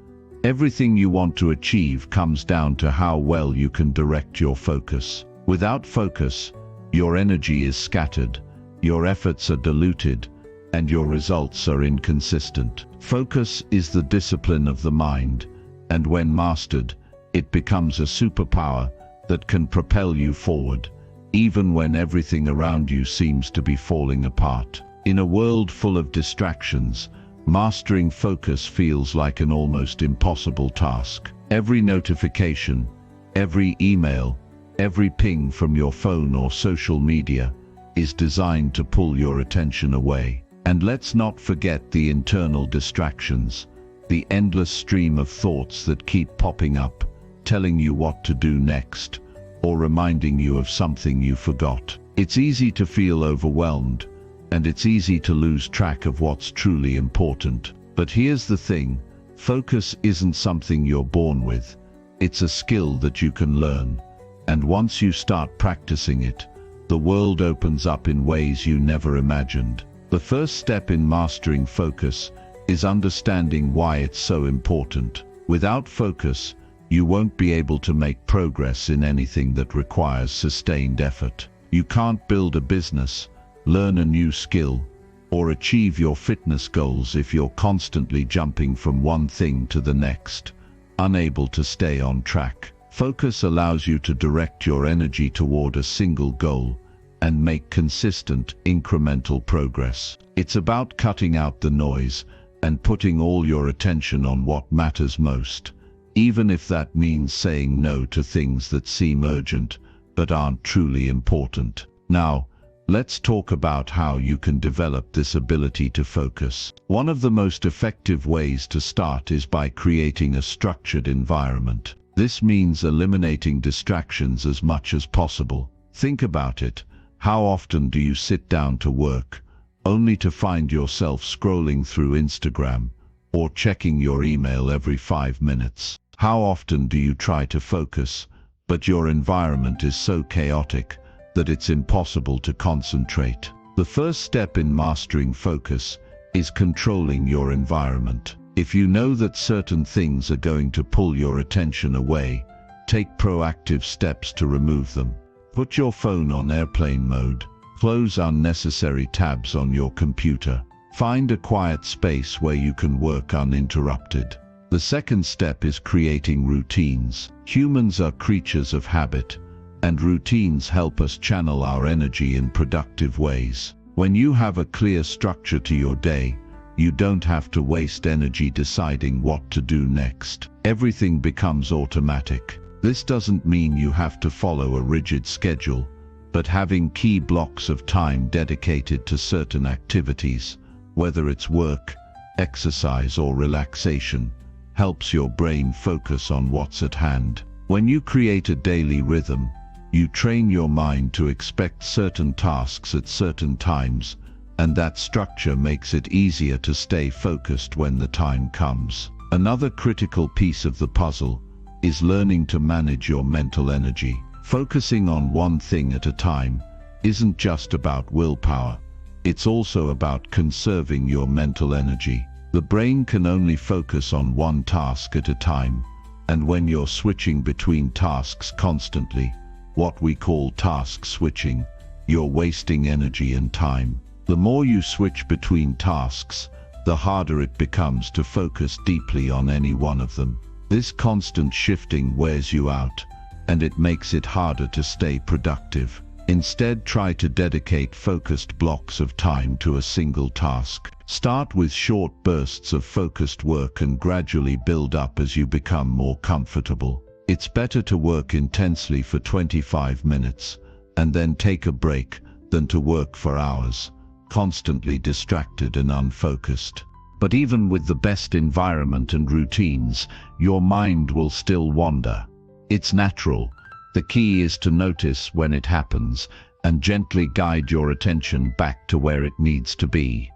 everything you want to achieve comes down to how well you can direct your focus. Without focus, your energy is scattered, your efforts are diluted, and your results are inconsistent. Focus is the discipline of the mind, and when mastered, it becomes a superpower that can propel you forward, even when everything around you seems to be falling apart. In a world full of distractions, mastering focus feels like an almost impossible task. Every notification, every email, every ping from your phone or social media is designed to pull your attention away. And let's not forget the internal distractions, the endless stream of thoughts that keep popping up, telling you what to do next, or reminding you of something you forgot. It's easy to feel overwhelmed, and it's easy to lose track of what's truly important. But here's the thing: focus isn't something you're born with. It's a skill that you can learn. And once you start practicing it, the world opens up in ways you never imagined. The first step in mastering focus is understanding why it's so important. Without focus, you won't be able to make progress in anything that requires sustained effort. You can't build a business, learn a new skill, or achieve your fitness goals if you're constantly jumping from one thing to the next, unable to stay on track. Focus allows you to direct your energy toward a single goal and make consistent, incremental progress. It's about cutting out the noise and putting all your attention on what matters most. even if that means saying no to things that seem urgent but aren't truly important. Now, let's talk about how you can develop this ability to focus. One of the most effective ways to start is by creating a structured environment. This means eliminating distractions as much as possible. Think about it. How often do you sit down to work, only to find yourself scrolling through Instagram or checking your email every 5 minutes? How often do you try to focus, but your environment is so chaotic that it's impossible to concentrate? The first step in mastering focus is controlling your environment. If you know that certain things are going to pull your attention away, take proactive steps to remove them. Put your phone on airplane mode. Close unnecessary tabs on your computer. Find a quiet space where you can work uninterrupted. The second step is creating routines. Humans are creatures of habit, and routines help us channel our energy in productive ways. When you have a clear structure to your day, you don't have to waste energy deciding what to do next. Everything becomes automatic. This doesn't mean you have to follow a rigid schedule, but having key blocks of time dedicated to certain activities, whether it's work, exercise, or relaxation, helps your brain focus on what's at hand. When you create a daily rhythm, you train your mind to expect certain tasks at certain times, and that structure makes it easier to stay focused when the time comes. Another critical piece of the puzzle is learning to manage your mental energy. Focusing on one thing at a time isn't just about willpower, it's also about conserving your mental energy. The brain can only focus on one task at a time, and when you're switching between tasks constantly, what we call task switching, you're wasting energy and time. The more you switch between tasks, the harder it becomes to focus deeply on any one of them. This constant shifting wears you out, and it makes it harder to stay productive. Instead, try to dedicate focused blocks of time to a single task. Start with short bursts of focused work and gradually build up as you become more comfortable. It's better to work intensely for 25 minutes and then take a break than to work for hours, constantly distracted and unfocused. But even with the best environment and routines, your mind will still wander. It's natural. The key is to notice when it happens and gently guide your attention back to where it needs to be.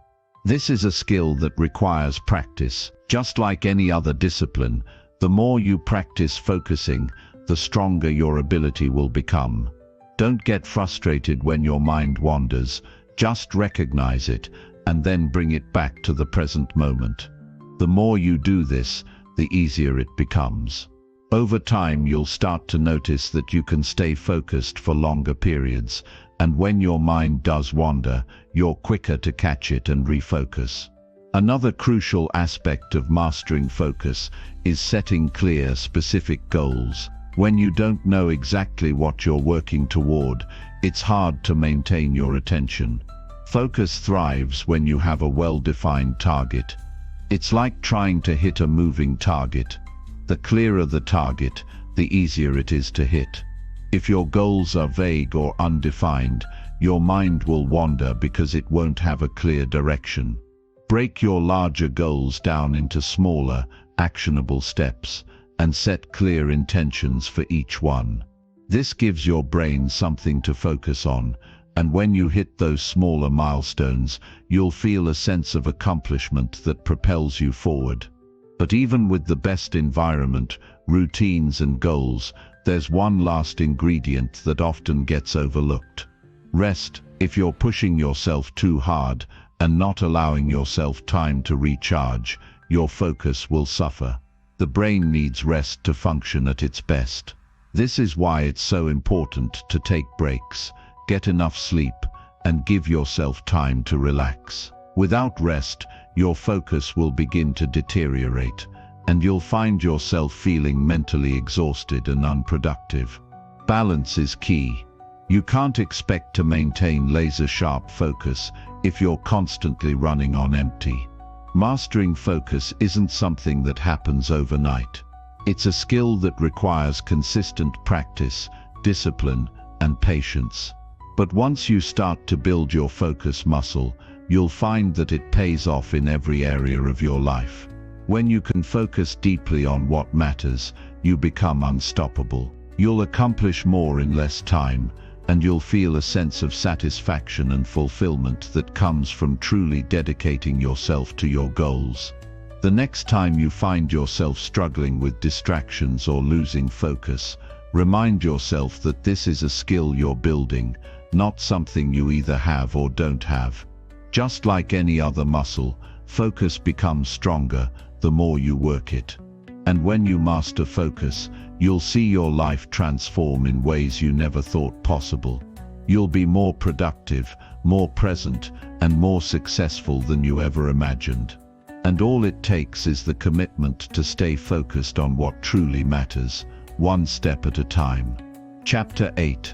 This is a skill that requires practice. Just like any other discipline, the more you practice focusing, the stronger your ability will become. Don't get frustrated when your mind wanders. Just recognize it and then bring it back to the present moment. The more you do this, the easier it becomes. Over time, you'll start to notice that you can stay focused for longer periods, and when your mind does wander, you're quicker to catch it and refocus. Another crucial aspect of mastering focus is setting clear, specific goals. When you don't know exactly what you're working toward, it's hard to maintain your attention. Focus thrives when you have a well-defined target. It's like trying to hit a moving target. The clearer the target, the easier it is to hit. If your goals are vague or undefined, your mind will wander because it won't have a clear direction. Break your larger goals down into smaller, actionable steps and set clear intentions for each one. This gives your brain something to focus on, and when you hit those smaller milestones, you'll feel a sense of accomplishment that propels you forward. But even with the best environment, routines and goals, there's one last ingredient that often gets overlooked. Rest. If you're pushing yourself too hard and not allowing yourself time to recharge, your focus will suffer. The brain needs rest to function at its best. This is why it's so important to take breaks, get enough sleep, and give yourself time to relax. Without rest, your focus will begin to deteriorate, and you'll find yourself feeling mentally exhausted and unproductive. Balance is key. You can't expect to maintain laser-sharp focus if you're constantly running on empty. Mastering focus isn't something that happens overnight. It's a skill that requires consistent practice, discipline, and patience. But once you start to build your focus muscle, you'll find that it pays off in every area of your life. When you can focus deeply on what matters, you become unstoppable. You'll accomplish more in less time, and you'll feel a sense of satisfaction and fulfillment that comes from truly dedicating yourself to your goals. The next time you find yourself struggling with distractions or losing focus, remind yourself that this is a skill you're building, not something you either have or don't have. Just like any other muscle, focus becomes stronger the more you work it. And when you master focus, you'll see your life transform in ways you never thought possible. You'll be more productive, more present, and more successful than you ever imagined. And all it takes is the commitment to stay focused on what truly matters, one step at a time. Chapter 8.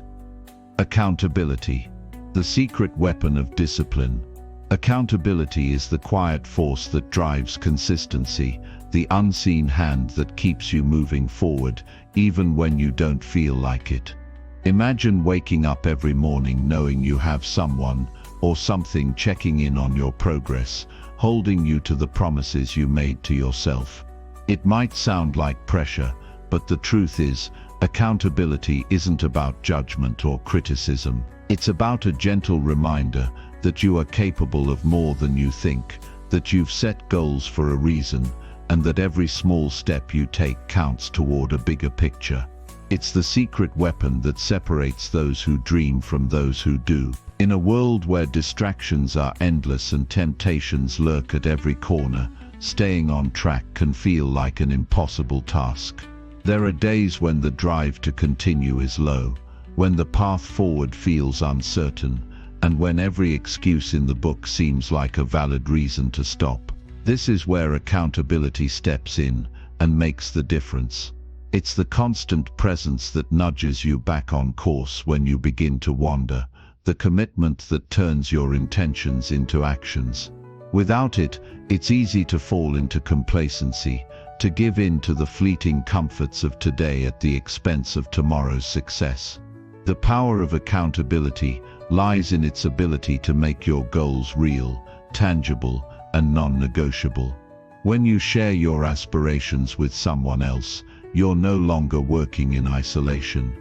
Accountability. The secret weapon of discipline. Accountability is the quiet force that drives consistency, the unseen hand that keeps you moving forward, even when you don't feel like it. Imagine waking up every morning knowing you have someone or something checking in on your progress, holding you to the promises you made to yourself. It might sound like pressure, but the truth is, accountability isn't about judgment or criticism. It's about a gentle reminder that you are capable of more than you think, that you've set goals for a reason, and that every small step you take counts toward a bigger picture. It's the secret weapon that separates those who dream from those who do. In a world where distractions are endless and temptations lurk at every corner, staying on track can feel like an impossible task. There are days when the drive to continue is low, when the path forward feels uncertain, and when every excuse in the book seems like a valid reason to stop. This is where accountability steps in and makes the difference. It's the constant presence that nudges you back on course when you begin to wander, the commitment that turns your intentions into actions. Without it, it's easy to fall into complacency, to give in to the fleeting comforts of today at the expense of tomorrow's success. The power of accountability lies in its ability to make your goals real, tangible, and non-negotiable. When you share your aspirations with someone else, you're no longer working in isolation.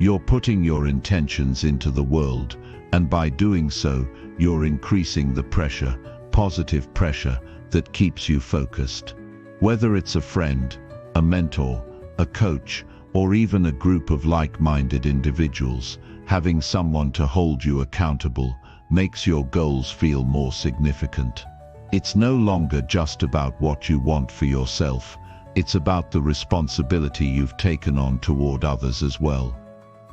You're putting your intentions into the world, and by doing so, you're increasing the pressure, positive pressure, that keeps you focused. Whether it's a friend, a mentor, a coach, or even a group of like-minded individuals, having someone to hold you accountable makes your goals feel more significant. It's no longer just about what you want for yourself, it's about the responsibility you've taken on toward others as well.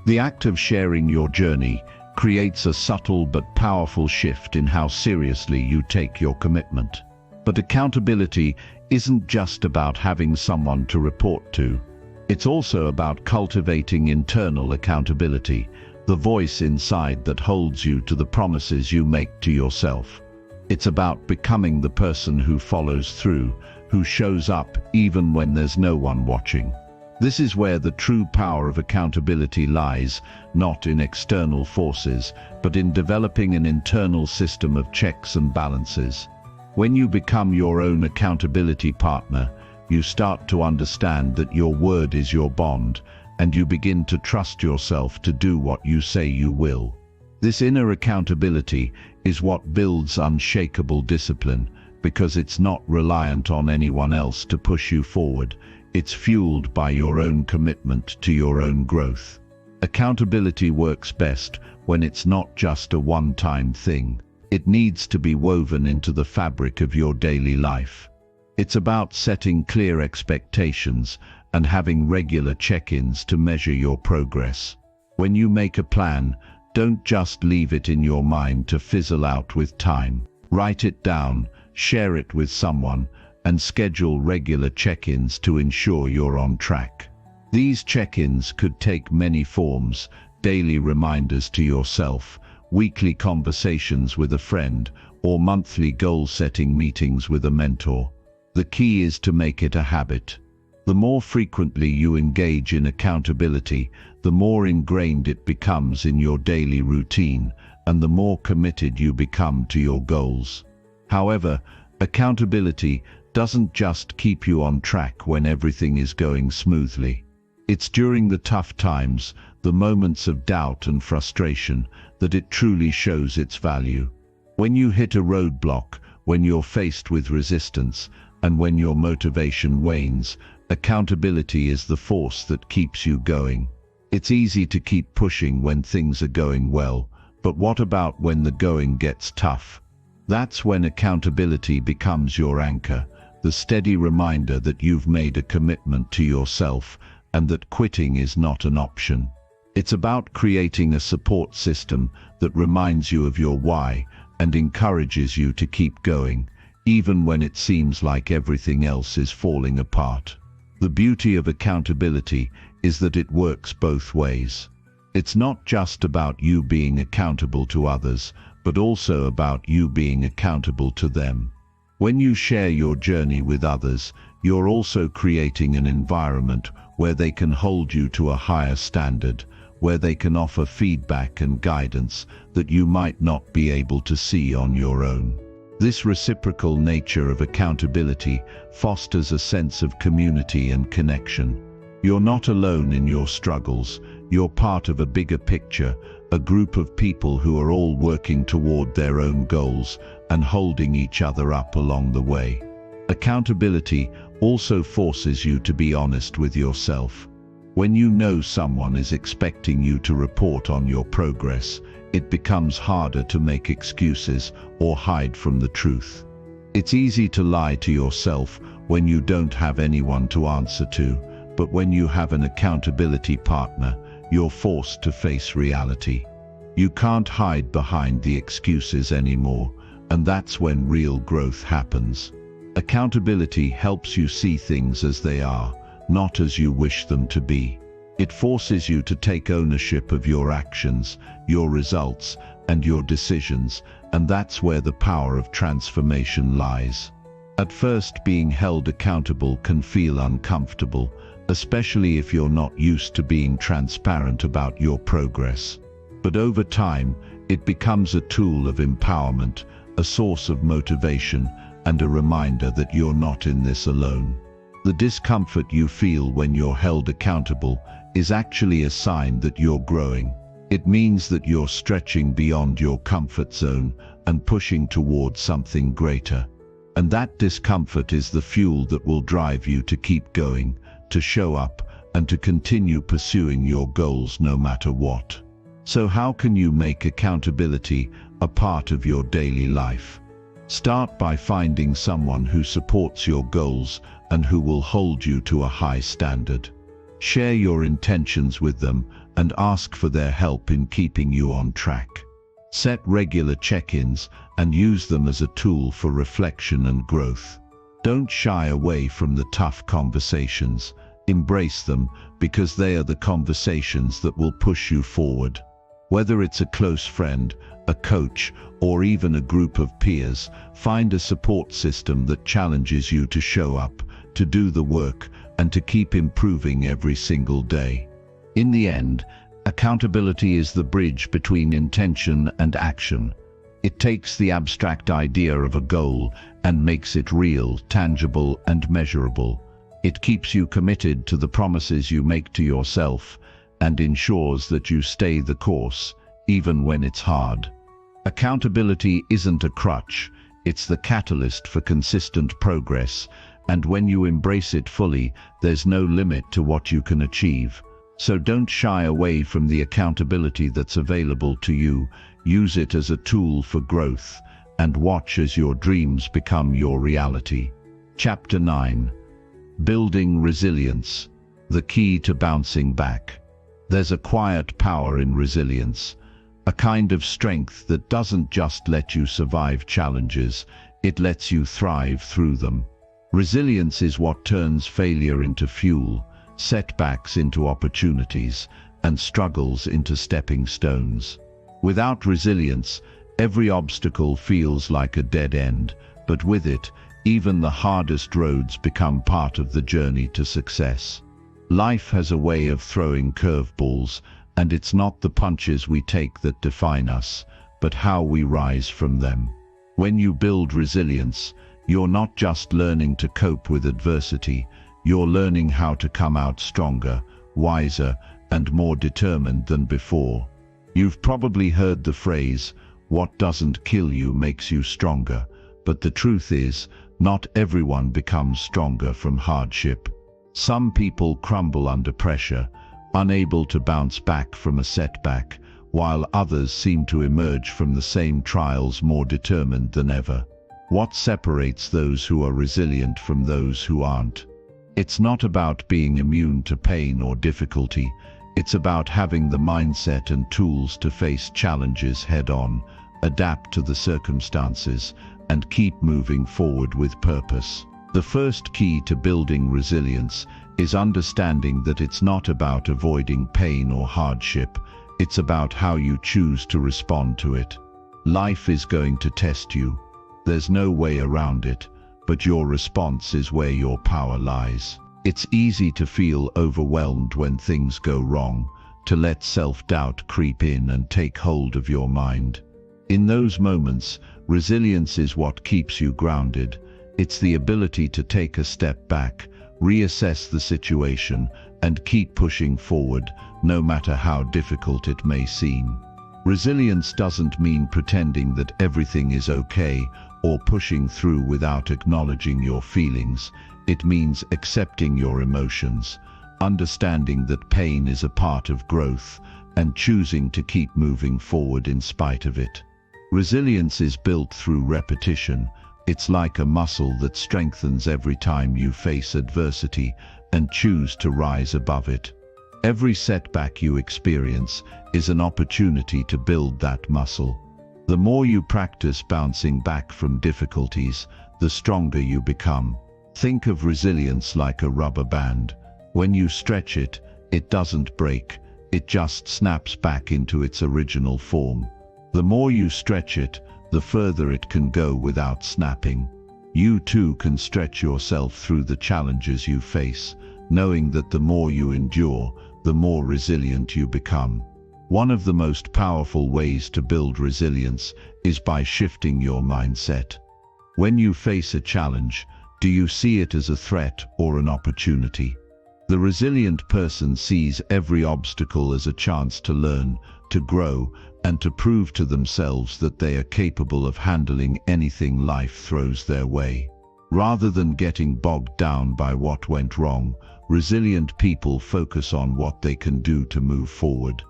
The act of sharing your journey creates a subtle but powerful shift in how seriously you take your commitment. But accountability isn't just about having someone to report to. It's also about cultivating internal accountability, the voice inside that holds you to the promises you make to yourself. It's about becoming the person who follows through, who shows up even when there's no one watching. This is where the true power of accountability lies, not in external forces, but in developing an internal system of checks and balances. When you become your own accountability partner, you start to understand that your word is your bond, and you begin to trust yourself to do what you say you will. This inner accountability is what builds unshakable discipline, because it's not reliant on anyone else to push you forward. It's fueled by your own commitment to your own growth. Accountability works best when it's not just a one-time thing. It needs to be woven into the fabric of your daily life. It's about setting clear expectations and having regular check-ins to measure your progress. When you make a plan, don't just leave it in your mind to fizzle out with time. Write it down, share it with someone, and schedule regular check-ins to ensure you're on track. These check-ins could take many forms: daily reminders to yourself, weekly conversations with a friend, or monthly goal-setting meetings with a mentor. The key is to make it a habit. The more frequently you engage in accountability, the more ingrained it becomes in your daily routine, and the more committed you become to your goals. However, accountability doesn't just keep you on track when everything is going smoothly. It's during the tough times, the moments of doubt and frustration, that it truly shows its value. When you hit a roadblock, when you're faced with resistance, and when your motivation wanes, accountability is the force that keeps you going. It's easy to keep pushing when things are going well, but what about when the going gets tough? That's when accountability becomes your anchor, the steady reminder that you've made a commitment to yourself and that quitting is not an option. It's about creating a support system that reminds you of your why and encourages you to keep going, even when it seems like everything else is falling apart. The beauty of accountability is that it works both ways. It's not just about you being accountable to others, but also about you being accountable to them. When you share your journey with others, you're also creating an environment where they can hold you to a higher standard, where they can offer feedback and guidance that you might not be able to see on your own. This reciprocal nature of accountability fosters a sense of community and connection. You're not alone in your struggles, you're part of a bigger picture, a group of people who are all working toward their own goals and holding each other up along the way. Accountability also forces you to be honest with yourself. When you know someone is expecting you to report on your progress, it becomes harder to make excuses or hide from the truth. It's easy to lie to yourself when you don't have anyone to answer to, but when you have an accountability partner, you're forced to face reality. You can't hide behind the excuses anymore, and that's when real growth happens. Accountability helps you see things as they are, not as you wish them to be. It forces you to take ownership of your actions, your results, and your decisions, and that's where the power of transformation lies. At first, being held accountable can feel uncomfortable, especially if you're not used to being transparent about your progress. But over time, it becomes a tool of empowerment, a source of motivation, and a reminder that you're not in this alone. The discomfort you feel when you're held accountable is actually a sign that you're growing. It means that you're stretching beyond your comfort zone and pushing towards something greater. And that discomfort is the fuel that will drive you to keep going, to show up, and to continue pursuing your goals no matter what. So how can you make accountability a part of your daily life? Start by finding someone who supports your goals and who will hold you to a high standard. Share your intentions with them and ask for their help in keeping you on track. Set regular check-ins and use them as a tool for reflection and growth. Don't shy away from the tough conversations. Embrace them, because they are the conversations that will push you forward. Whether it's a close friend, a coach, or even a group of peers, find a support system that challenges you to show up, to do the work, and to keep improving every single day. In the end, accountability is the bridge between intention and action. It takes the abstract idea of a goal and makes it real, tangible, and measurable. It keeps you committed to the promises you make to yourself and ensures that you stay the course, even when it's hard. Accountability isn't a crutch, it's the catalyst for consistent progress, and when you embrace it fully, there's no limit to what you can achieve. So don't shy away from the accountability that's available to you. Use it as a tool for growth, and watch as your dreams become your reality. Chapter 9. Building Resilience, the key to bouncing back. There's a quiet power in resilience, a kind of strength that doesn't just let you survive challenges, it lets you thrive through them. Resilience is what turns failure into fuel, setbacks into opportunities, and struggles into stepping stones. Without resilience, every obstacle feels like a dead end, but with it, Even the hardest roads become part of the journey to success. Life has a way of throwing curveballs, and it's not the punches we take that define us, but how we rise from them. When you build resilience, you're not just learning to cope with adversity, you're learning how to come out stronger, wiser, and more determined than before. You've probably heard the phrase, "What doesn't kill you makes you stronger," but the truth is, not everyone becomes stronger from hardship. Some people crumble under pressure, unable to bounce back from a setback, while others seem to emerge from the same trials more determined than ever. What separates those who are resilient from those who aren't? It's not about being immune to pain or difficulty. It's about having the mindset and tools to face challenges head-on, adapt to the circumstances, and keep moving forward with purpose. The first key to building resilience is understanding that it's not about avoiding pain or hardship, it's about how you choose to respond to it. Life is going to test you. There's no way around it, but your response is where your power lies. It's easy to feel overwhelmed when things go wrong, to let self-doubt creep in and take hold of your mind. In those moments, resilience is what keeps you grounded. It's the ability to take a step back, reassess the situation, and keep pushing forward, no matter how difficult it may seem. Resilience doesn't mean pretending that everything is okay or pushing through without acknowledging your feelings. It means accepting your emotions, understanding that pain is a part of growth, and choosing to keep moving forward in spite of it. Resilience is built through repetition. It's like a muscle that strengthens every time you face adversity and choose to rise above it. Every setback you experience is an opportunity to build that muscle. The more you practice bouncing back from difficulties, the stronger you become. Think of resilience like a rubber band. When you stretch it, it doesn't break, it just snaps back into its original form. The more you stretch it, the further it can go without snapping. You too can stretch yourself through the challenges you face, knowing that the more you endure, the more resilient you become. One of the most powerful ways to build resilience is by shifting your mindset. When you face a challenge, do you see it as a threat or an opportunity? The resilient person sees every obstacle as a chance to learn, to grow, and to prove to themselves that they are capable of handling anything life throws their way. Rather than getting bogged down by what went wrong, resilient people focus on what they can do to move forward.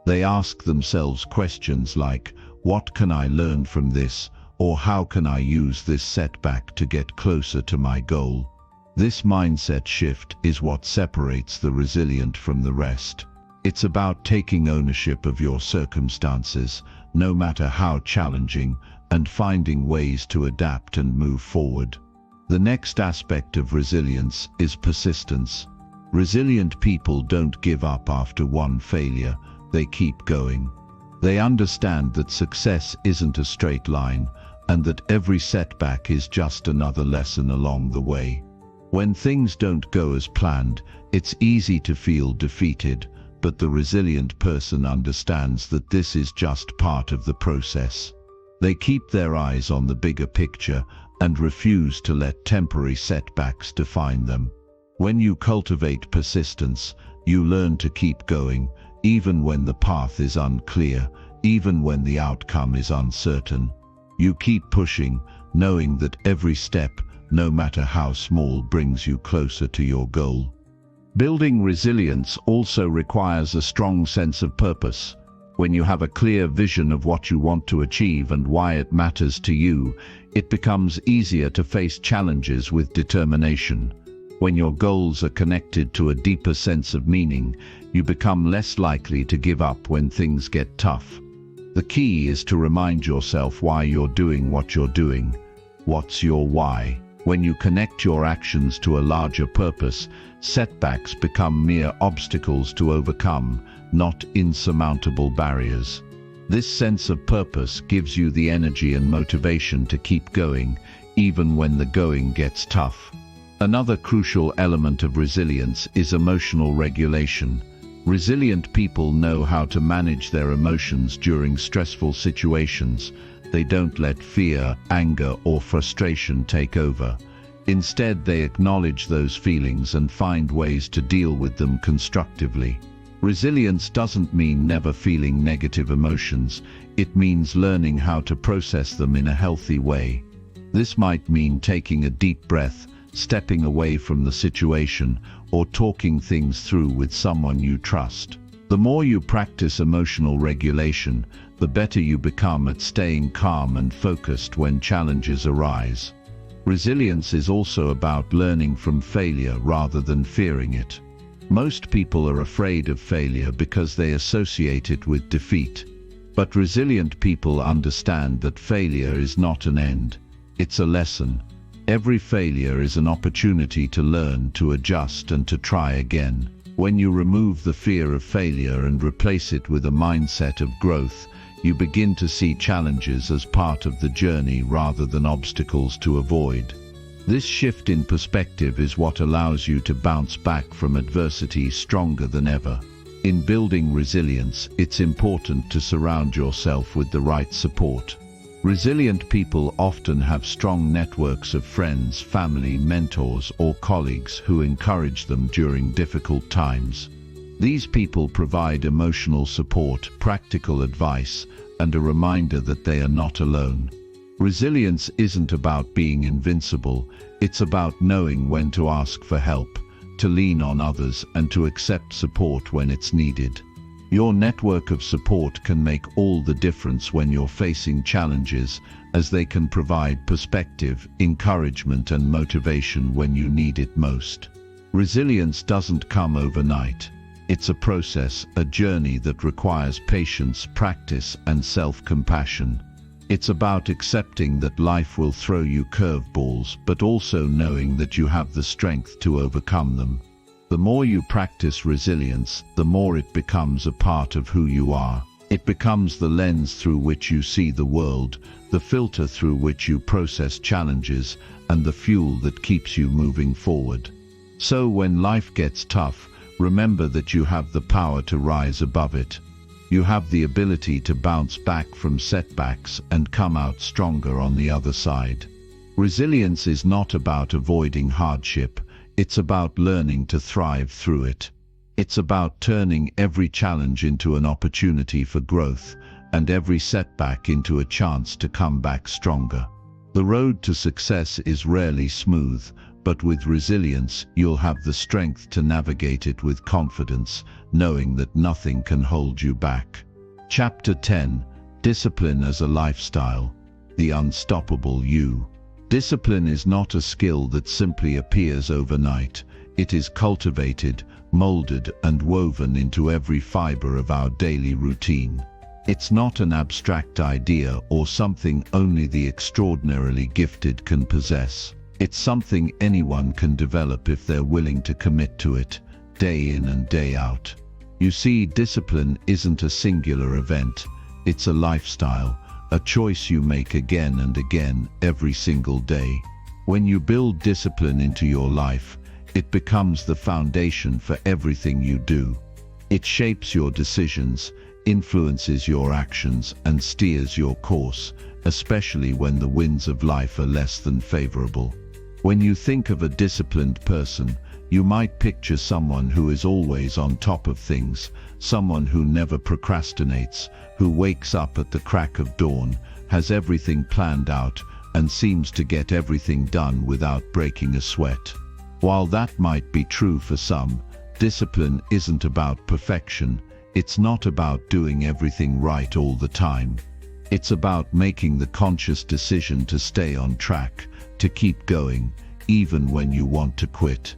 They ask themselves questions like, "What can I learn from this?" or "How can I use this setback to get closer to my goal?" This mindset shift is what separates the resilient from the rest. It's about taking ownership of your circumstances, no matter how challenging, and finding ways to adapt and move forward. The next aspect of resilience is persistence. Resilient people don't give up after one failure, they keep going. They understand that success isn't a straight line, and that every setback is just another lesson along the way. When things don't go as planned, it's easy to feel defeated, but the resilient person understands that this is just part of the process. They keep their eyes on the bigger picture and refuse to let temporary setbacks define them. When you cultivate persistence, you learn to keep going, even when the path is unclear, even when the outcome is uncertain. You keep pushing, knowing that every step, no matter how small, brings you closer to your goal. Building resilience also requires a strong sense of purpose. When you have a clear vision of what you want to achieve and why it matters to you, it becomes easier to face challenges with determination. When your goals are connected to a deeper sense of meaning, you become less likely to give up when things get tough. The key is to remind yourself why you're doing what you're doing. What's your why? When you connect your actions to a larger purpose, setbacks become mere obstacles to overcome, not insurmountable barriers. This sense of purpose gives you the energy and motivation to keep going, even when the going gets tough. Another crucial element of resilience is emotional regulation. Resilient people know how to manage their emotions during stressful situations. They don't let fear, anger, or frustration take over. Instead, they acknowledge those feelings and find ways to deal with them constructively. Resilience doesn't mean never feeling negative emotions. It means learning how to process them in a healthy way. This might mean taking a deep breath, stepping away from the situation, or talking things through with someone you trust. The more you practice emotional regulation, the better you become at staying calm and focused when challenges arise. Resilience is also about learning from failure rather than fearing it. Most people are afraid of failure because they associate it with defeat. But resilient people understand that failure is not an end. It's a lesson. Every failure is an opportunity to learn, to adjust, and to try again. When you remove the fear of failure and replace it with a mindset of growth, you begin to see challenges as part of the journey rather than obstacles to avoid. This shift in perspective is what allows you to bounce back from adversity stronger than ever. In building resilience, it's important to surround yourself with the right support. Resilient people often have strong networks of friends, family, mentors, or colleagues who encourage them during difficult times. These people provide emotional support, practical advice, and a reminder that they are not alone. Resilience isn't about being invincible, it's about knowing when to ask for help, to lean on others, and to accept support when it's needed. Your network of support can make all the difference when you're facing challenges, as they can provide perspective, encouragement, and motivation when you need it most. Resilience doesn't come overnight. It's a process, a journey that requires patience, practice, and self-compassion. It's about accepting that life will throw you curveballs, but also knowing that you have the strength to overcome them. The more you practice resilience, the more it becomes a part of who you are. It becomes the lens through which you see the world, the filter through which you process challenges, and the fuel that keeps you moving forward. So when life gets tough, remember that you have the power to rise above it. You have the ability to bounce back from setbacks and come out stronger on the other side. Resilience is not about avoiding hardship, it's about learning to thrive through it. It's about turning every challenge into an opportunity for growth, and every setback into a chance to come back stronger. The road to success is rarely smooth, but with resilience, you'll have the strength to navigate it with confidence, knowing that nothing can hold you back. Chapter 10: Discipline as a Lifestyle. The Unstoppable You. Discipline is not a skill that simply appears overnight. It is cultivated, molded, and woven into every fiber of our daily routine. It's not an abstract idea or something only the extraordinarily gifted can possess. It's something anyone can develop if they're willing to commit to it, day in and day out. You see, discipline isn't a singular event. It's a lifestyle, a choice you make again and again, every single day. When you build discipline into your life, it becomes the foundation for everything you do. It shapes your decisions, influences your actions, and steers your course, especially when the winds of life are less than favorable. When you think of a disciplined person, you might picture someone who is always on top of things, someone who never procrastinates, who wakes up at the crack of dawn, has everything planned out, and seems to get everything done without breaking a sweat. While that might be true for some, discipline isn't about perfection. It's not about doing everything right all the time. It's about making the conscious decision to stay on track, to keep going, even when you want to quit.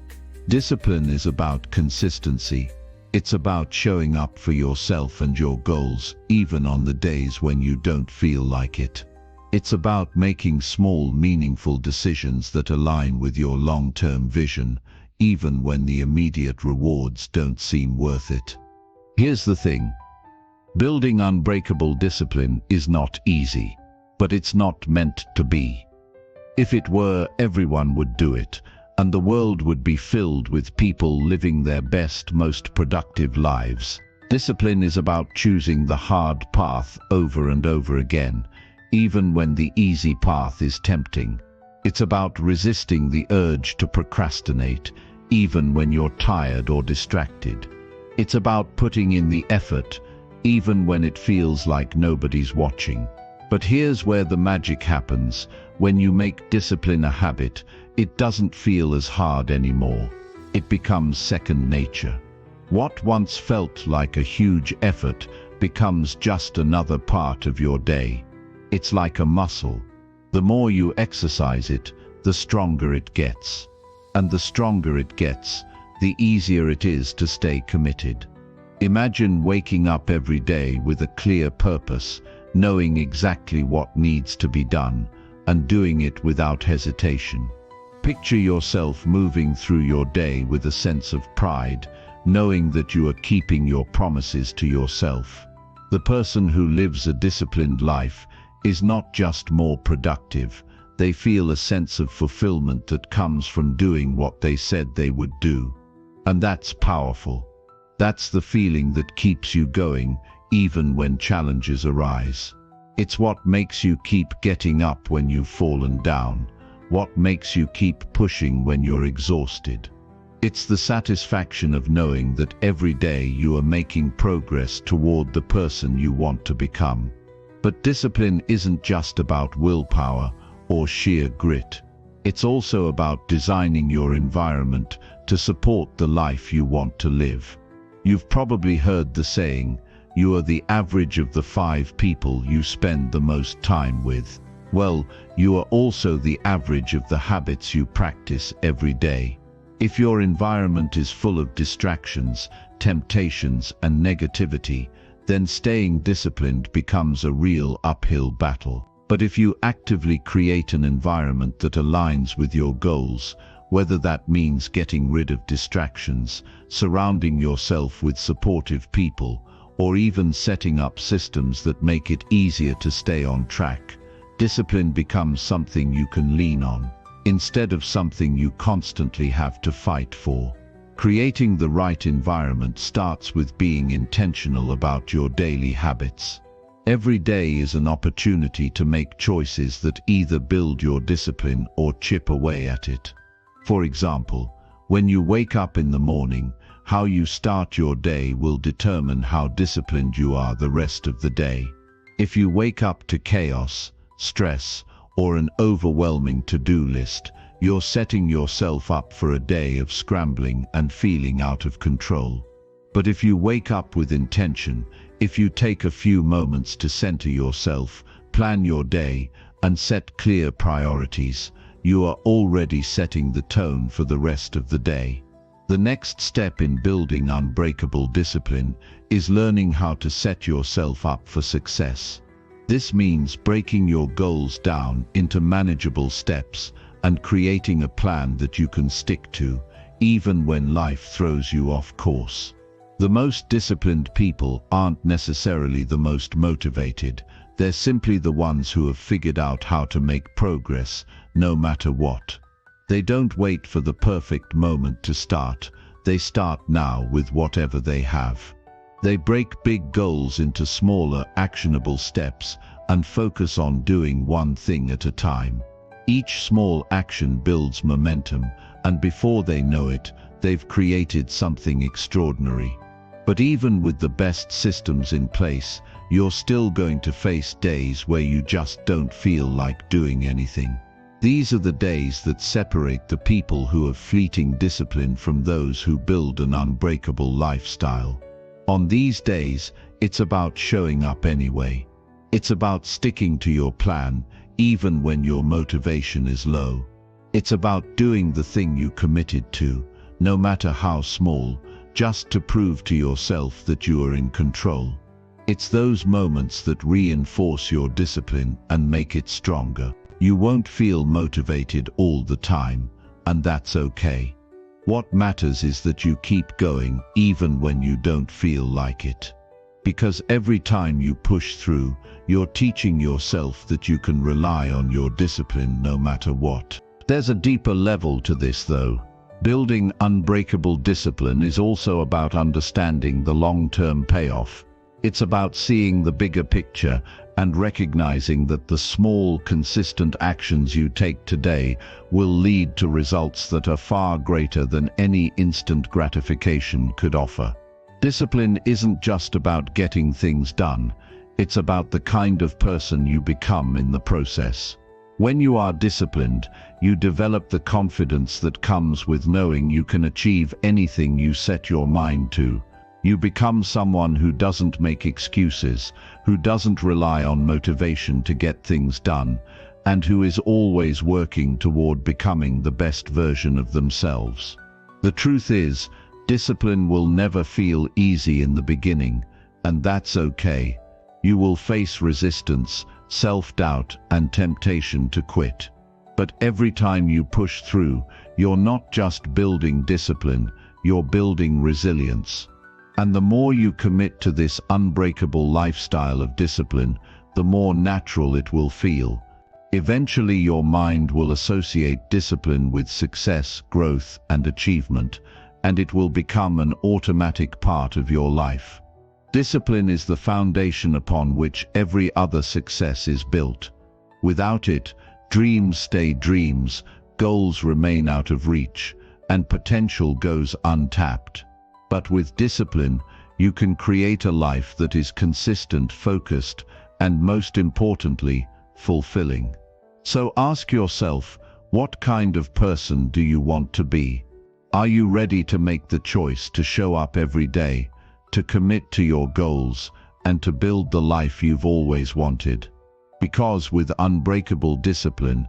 Discipline is about consistency. It's about showing up for yourself and your goals, even on the days when you don't feel like it. It's about making small, meaningful decisions that align with your long-term vision, even when the immediate rewards don't seem worth it. Here's the thing. Building unbreakable discipline is not easy, but it's not meant to be. If it were, everyone would do it, and the world would be filled with people living their best, most productive lives. Discipline is about choosing the hard path over and over again, even when the easy path is tempting. It's about resisting the urge to procrastinate, even when you're tired or distracted. It's about putting in the effort, even when it feels like nobody's watching. But here's where the magic happens. When you make discipline a habit, it doesn't feel as hard anymore. It becomes second nature. What once felt like a huge effort becomes just another part of your day. It's like a muscle. The more you exercise it, the stronger it gets. And the stronger it gets, the easier it is to stay committed. Imagine waking up every day with a clear purpose, knowing exactly what needs to be done, and doing it without hesitation. Picture yourself moving through your day with a sense of pride, knowing that you are keeping your promises to yourself. The person who lives a disciplined life is not just more productive, they feel a sense of fulfillment that comes from doing what they said they would do. And that's powerful. That's the feeling that keeps you going, even when challenges arise. It's what makes you keep getting up when you've fallen down, what makes you keep pushing when you're exhausted. It's the satisfaction of knowing that every day you are making progress toward the person you want to become. But discipline isn't just about willpower or sheer grit. It's also about designing your environment to support the life you want to live. You've probably heard the saying, you are the average of the 5 people you spend the most time with. Well, you are also the average of the habits you practice every day. If your environment is full of distractions, temptations, and negativity, then staying disciplined becomes a real uphill battle. But if you actively create an environment that aligns with your goals, whether that means getting rid of distractions, surrounding yourself with supportive people, or even setting up systems that make it easier to stay on track, discipline becomes something you can lean on, instead of something you constantly have to fight for. Creating the right environment starts with being intentional about your daily habits. Every day is an opportunity to make choices that either build your discipline or chip away at it. For example, when you wake up in the morning, how you start your day will determine how disciplined you are the rest of the day. If you wake up to chaos, stress, or an overwhelming to-do list, you're setting yourself up for a day of scrambling and feeling out of control. But if you wake up with intention, if you take a few moments to center yourself, plan your day, and set clear priorities, you are already setting the tone for the rest of the day. The next step in building unbreakable discipline is learning how to set yourself up for success. This means breaking your goals down into manageable steps and creating a plan that you can stick to, even when life throws you off course. The most disciplined people aren't necessarily the most motivated. They're simply the ones who have figured out how to make progress, no matter what. They don't wait for the perfect moment to start. They start now with whatever they have. They break big goals into smaller, actionable steps and focus on doing one thing at a time. Each small action builds momentum, and before they know it, they've created something extraordinary. But even with the best systems in place, you're still going to face days where you just don't feel like doing anything. These are the days that separate the people who have fleeting discipline from those who build an unbreakable lifestyle. On these days, it's about showing up anyway. It's about sticking to your plan, even when your motivation is low. It's about doing the thing you committed to, no matter how small, just to prove to yourself that you are in control. It's those moments that reinforce your discipline and make it stronger. You won't feel motivated all the time, and that's okay. What matters is that you keep going even when you don't feel like it. Because every time you push through, you're teaching yourself that you can rely on your discipline no matter what. There's a deeper level to this though. Building unbreakable discipline is also about understanding the long-term payoff. It's about seeing the bigger picture and recognizing that the small, consistent actions you take today will lead to results that are far greater than any instant gratification could offer. Discipline isn't just about getting things done, it's about the kind of person you become in the process. When you are disciplined, you develop the confidence that comes with knowing you can achieve anything you set your mind to. You become someone who doesn't make excuses, who doesn't rely on motivation to get things done, and who is always working toward becoming the best version of themselves. The truth is, discipline will never feel easy in the beginning, and that's okay. You will face resistance, self-doubt, and temptation to quit. But every time you push through, you're not just building discipline, you're building resilience. And the more you commit to this unbreakable lifestyle of discipline, the more natural it will feel. Eventually your mind will associate discipline with success, growth, and achievement, and it will become an automatic part of your life. Discipline is the foundation upon which every other success is built. Without it, dreams stay dreams, goals remain out of reach, and potential goes untapped. But with discipline, you can create a life that is consistent, focused, and most importantly, fulfilling. So ask yourself, what kind of person do you want to be? Are you ready to make the choice to show up every day, to commit to your goals, and to build the life you've always wanted? Because with unbreakable discipline,